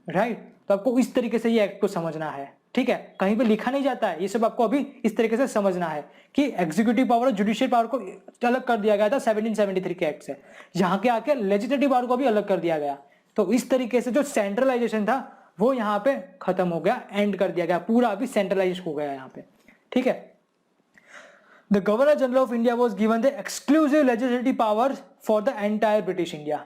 राइट। तो आपको इस तरीके से ये एक्ट को समझना है। ठीक है, कहीं पे लिखा नहीं जाता है, ये सब आपको अभी इस तरीके से समझना है कि एग्जीक्यूटिव पावर और जुडिशियल पावर को अलग कर दिया गया था 1773 के एक्ट से, यहाँ के आके लेजिस्लेटिव पावर को भी अलग कर दिया गया। तो इस तरीके से जो सेंट्रलाइजेशन था वो यहाँ पे खत्म हो गया, एंड कर दिया गया, पूरा अभी सेंट्रलाइज हो गया यहाँ पे। ठीक है, the governor general of India was given the exclusive legislative power for the entire British India.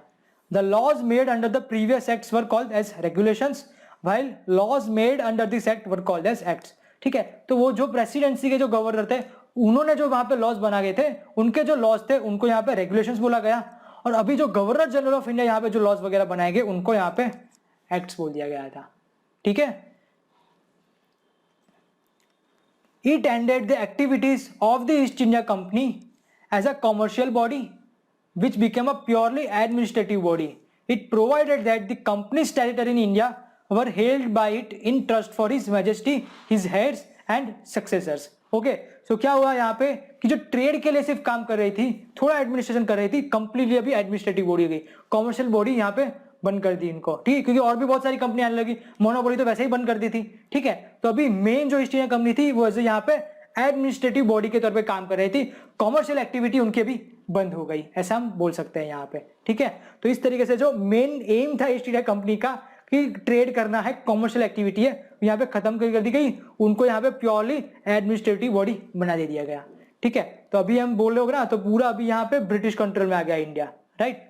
The laws made under the previous acts were called as regulations, while laws made under this act were called as acts। ठीक है, तो वो जो presidency के जो governor थे उन्होंने जो वहां पे लॉज बना गए थे, उनके जो लॉज थे उनको यहाँ पे रेगुलेशंस बोला गया, और अभी जो गवर्नर जनरल ऑफ इंडिया यहाँ पे जो लॉज वगैरह बनाए गए उनको यहाँ पे एक्ट्स बोल दिया गया था। ठीक है, it ended the activities of the East India Company as a commercial body which became a purely administrative body। It provided that the company's territory in India were held by it in trust for His Majesty, his heirs and successors। Okay, so क्या हुआ यहाँ पे कि जो trade के लिए सिर्फ काम कर रही थी, थोड़ा एडमिनिस्ट्रेशन कर रही थी, कंप्लीटली अभी एडमिनिस्ट्रेटिव बॉडी हो गई, कॉमर्शियल बॉडी यहाँ पे बंद कर दी इनको। ठीक है, क्योंकि और भी बहुत सारी कंपनी आने लगी, मोनोपोली तो वैसे ही बंद कर दी थी। ठीक है, तो अभी मेन जो ईस्ट इंडिया कंपनी थी वो यहाँ पे एडमिनिस्ट्रेटिव बॉडी के तौर पे काम कर रही थी, कॉमर्शियल एक्टिविटी उनकी भी बंद हो गई, ऐसा हम बोल सकते हैं यहाँ पे। ठीक है, तो इस तरीके से जो मेन एम था ईस्ट इंडिया कंपनी का कि ट्रेड करना है, कॉमर्शियल एक्टिविटी है, यहाँ पे खत्म कर दी गई, उनको यहाँ पे प्योरली एडमिनिस्ट्रेटिव बॉडी बना दे दिया गया। ठीक है, तो अभी हम बोल रहे हो ना, तो पूरा अभी यहाँ पे ब्रिटिश कंट्रोल में आ गया India, right.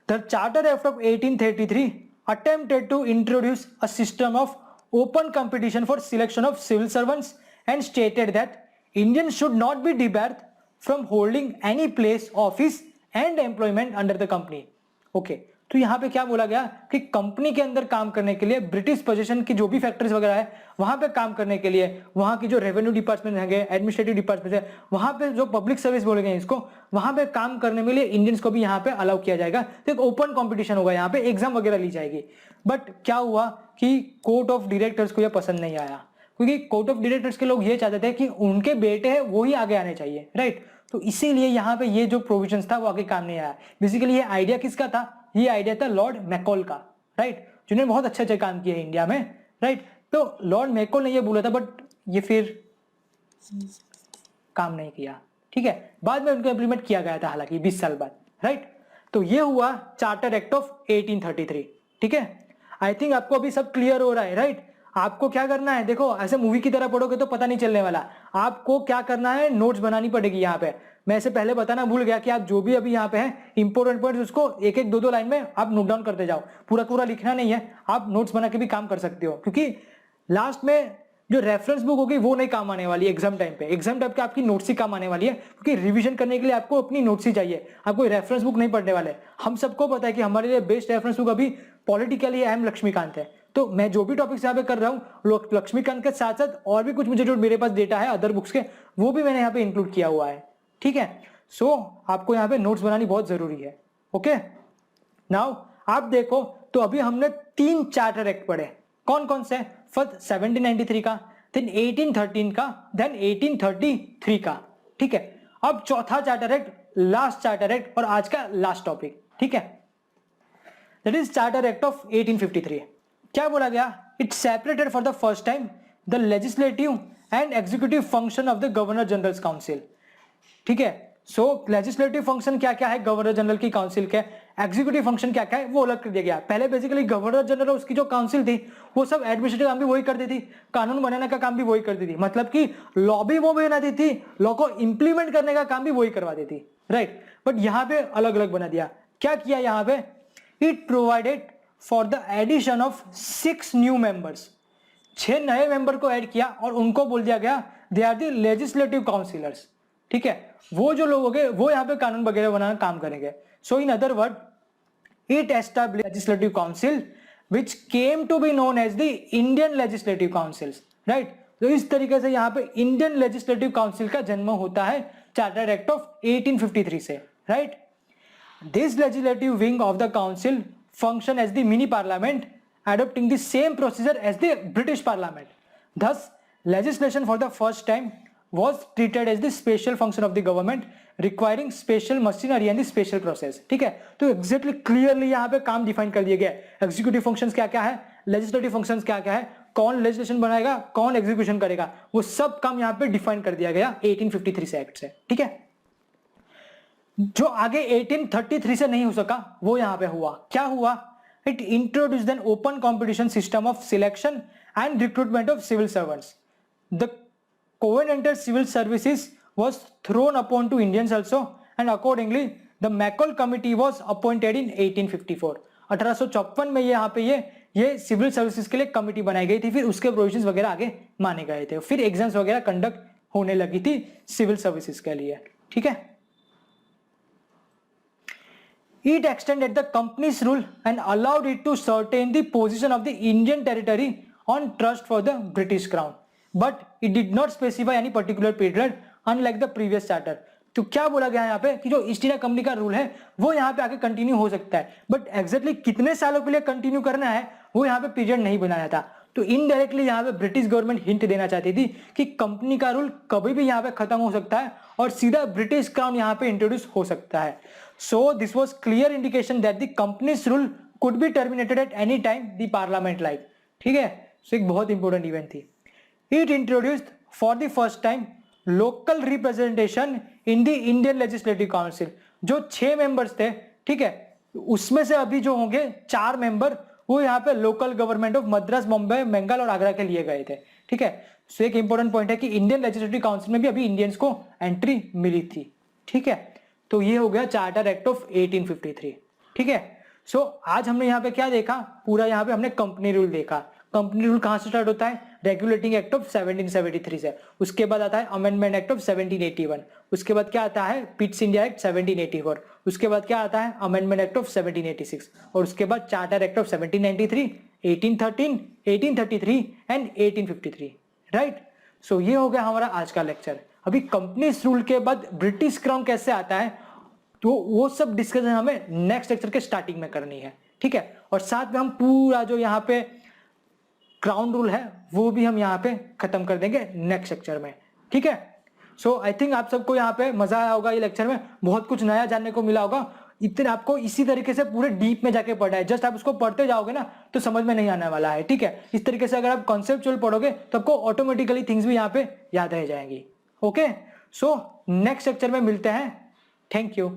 The charter act of 1833 attempted to introduce a system of open competition for selection of civil servants and stated that Indians should not be debarred from holding any place, office and employment under the company। okay, तो यहाँ पे क्या बोला गया कि company के अंदर काम करने के लिए, ब्रिटिश पोजीशन की जो भी फैक्ट्रीज वगैरह है वहां पे काम करने के लिए, वहां की जो रेवेन्यू डिपार्टमेंट है, एडमिनिस्ट्रेटिव डिपार्टमेंट है, वहां पे जो पब्लिक सर्विस बोलेंगे इसको, वहां पे काम करने के लिए इंडियंस को भी यहाँ पे अलाउ किया जाएगा। तो एक ओपन कॉम्पिटिशन होगा, यहाँ पे एग्जाम वगैरह ली जाएगी। बट क्या हुआ कि कोर्ट ऑफ डायरेक्टर्स को यह पसंद नहीं आया, क्योंकि कोर्ट ऑफ डायरेक्टर्स के लोग ये चाहते थे कि उनके बेटे हैं वो ही आगे आने चाहिए, राइट। तो इसीलिए यहाँ पे ये जो प्रोविजंस था वो आगे काम नहीं आया। बेसिकली ये आइडिया किसका था, ये आइडिया था लॉर्ड मैकॉल का, राइट, जिन्होंने बहुत अच्छे काम किए इंडिया में, राइट। तो लॉर्ड मैकॉल ने ये बोला था, बट ये फिर काम नहीं किया। ठीक है, बाद में उनको इंप्लीमेंट किया गया था हालांकि 20 साल बाद, राइट। तो ये हुआ चार्टर एक्ट ऑफ 1833। ठीक है, आई थिंक आपको अभी सब क्लियर हो रहा है, राइट? आपको क्या करना है, देखो ऐसे मूवी की तरह पढ़ोगे तो पता नहीं चलने वाला। आपको क्या करना है, नोट्स बनानी पड़ेगी। यहाँ पे मैं इसे पहले बताना भूल गया कि आप जो भी अभी यहाँ पे है इंपॉर्टेंट पॉइंट्स उसको एक एक दो दो लाइन में आप नोट डाउन करते जाओ। पूरा पूरा लिखना नहीं है, आप नोट्स बना के भी काम कर सकते हो, क्योंकि लास्ट में जो रेफरेंस बुक होगी वो नहीं काम आने वाली एग्जाम टाइम पे। एग्जाम टाइम पे आपकी नोट्स ही काम आने वाली है, क्योंकि रिवीजन करने के लिए आपको अपनी नोट्स ही चाहिए, आपको रेफरेंस बुक नहीं पढ़ने वाले। हम सबको पता है कि हमारे लिए बेस्ट रेफरेंस बुक अभी पॉलिटिकली एम लक्ष्मीकांत है। तो मैं जो भी टॉपिक्स यहाँ पे कर रहा हूँ लक्ष्मीकांत के साथ साथ और भी कुछ मुझे जो मेरे पास डेटा है अदर बुक्स के, वो भी मैंने यहाँ पे इंक्लूड किया हुआ है, ठीक है? सो आपको यहाँ पे नोट्स बनानी बहुत जरूरी है। ओके, नाउ आप देखो तो अभी हमने 3 चार्टर एक्ट पढ़े। कौन कौन से? फर्स्ट 1793 का, देन 1813 का, देन 1833 का, ठीक है? अब चौथा charter act, last charter act और आज का लास्ट टॉपिक, ठीक है? That is charter act of 1853। क्या बोला गया? It separated for the first time the legislative and executive function of the governor general council, ठीक है? सो लेजिस्लेटिव फंक्शन क्या क्या है गवर्नर जनरल की काउंसिल के, एग्जीक्यूटिव फंक्शन क्या क्या है वो अलग कर दिया गया। पहले बेसिकली गवर्नर जनरल उसकी जो काउंसिल थी वो सब एडमिनिस्ट्रेटिव काम भी वही करती थी, कानून बनाने का काम भी वही करती थी, मतलब कि लॉ भी वो बनाती थी, लॉ को इंप्लीमेंट करने का काम भी वही करवाती थी, राइट? बट यहाँ पे अलग अलग बना दिया। क्या किया यहाँ पे? It provided for the addition of 6 new members, 6 नए मेंबर को ऐड किया और उनको बोल दिया गया they are the legislative councillors, ठीक है? वो जो लोग होंगे वो यहाँ पे कानून वगैरह बनाना काम करेंगे। So in other word it established legislative council which came to be known as the Indian legislative councils, right? तो इस तरीके से यहाँ पे इंडियन लेजिस्लेटिव काउंसिल का जन्म होता है चार्टर एक्ट ऑफ 1853 से, right? This legislative wing of the council function as the mini parliament adopting the same procedure as the British Parliament. Thus, legislation for the first time was treated as the special function of the government requiring special machinery and the special process, ठीक है? तो exactly clearly यहाँ पे काम define कर दिया गया है। एग्जीक्यूटिव फंक्शंस क्या क्या है, लेजिस्लेटिव फंक्शंस क्या क्या है, कौन लेजिस्लेशन बनाएगा, कौन एग्जीक्यूशन करेगा, वो सब काम यहाँ पे डिफाइन कर दिया गया 1853 से एक्ट से, ठीक है? जो आगे 1833 से नहीं हो सका वो यहाँ पे हुआ। क्या हुआ? It introduced an open competition system of selection and recruitment of civil servants. The covenanted civil services was thrown upon to Indians also, and accordingly the McCall Committee was appointed in 1854. 1854 में यहाँ पे ये civil services के लिए committee बनाई गई थी, फिर उसके प्रोविजंस वगैरह आगे माने गए थे, फिर एग्जाम्स वगैरह कंडक्ट होने लगी थी सिविल सर्विसेज के लिए, ठीक है? It extended the company's rule and allowed it to certain the position of the Indian territory on trust for the British Crown, but it did not specify any particular period unlike the previous charter. तो क्या बोला गया यहाँ पे कि जो east India company का rule है वो यहाँ पे आगे कंटिन्यू हो सकता है, बट एग्जैक्टली कितने सालों के लिए कंटिन्यू करना है वो यहाँ पे पीरियड नहीं बनाया था। तो इनडायरेक्टली यहाँ पे ब्रिटिश गवर्नमेंट हिंट देना चाहती थी कि कंपनी का रूल कभी भी यहाँ पे खत्म हो सकता है और सीधा ब्रिटिश क्राउन यहाँ पे इंट्रोड्यूस हो सकता है। So this was clear indication that the company's rule could be terminated at any time the parliament like, ठीक है? So एक बहुत इंपॉर्टेंट इवेंट थी। It introduced for the first time local representation in the Indian Legislative Council. जो 6 members थे, ठीक है, उसमें से अभी जो होंगे 4 मेंबर वो यहाँ पे local government of Madras, Bombay, Bengal और आगरा के लिए गए थे, ठीक है? सो एक इंपॉर्टेंट पॉइंट है कि इंडियन लेजिस्लेटिव काउंसिल में भी अभी इंडियंस को एंट्री मिली थी, ठीक है? तो ये हो गया चार्टर एक्ट ऑफ 1853, ठीक है? सो आज हमने यहाँ पे क्या देखा, पूरा यहाँ पे हमने कंपनी रूल देखा। कंपनी रूल कहाँ से स्टार्ट होता है? रेगुलेटिंग एक्ट ऑफ 1773 से। उसके बाद आता है अमेंडमेंट एक्ट ऑफ 1781। उसके बाद क्या आता है? Pitt's India act 1784। उसके बाद क्या आता है? Amendment act of 1786। और उसके बाद charter act of 1793, 1813, 1833 and 1853, right? So ये हो गया हमारा आज का लेक्चर। अभी कंपनीज रूल के बाद ब्रिटिश क्राउन कैसे आता है तो वो सब डिस्कशन हमें नेक्स्ट लेक्चर के स्टार्टिंग में करनी है, ठीक है? और साथ में हम पूरा जो यहाँ पे क्राउन रूल है वो भी हम यहाँ पे खत्म कर देंगे नेक्स्ट लेक्चर में, ठीक है? सो आई थिंक आप सबको यहाँ पे मजा आया होगा, ये लेक्चर में बहुत कुछ नया जानने को मिला होगा। इतने आपको इसी तरीके से पूरे डीप में जाके पढ़ा है, जस्ट आप उसको पढ़ते जाओगे ना तो समझ में नहीं आने वाला है, ठीक है? इस तरीके से अगर आप कॉन्सेप्चुअल पढ़ोगे तो आपको ऑटोमेटिकली थिंग्स भी यहाँ पे याद रह जाएंगी। ओके, सो नेक्स्ट लेक्चर में मिलते हैं। Thank you.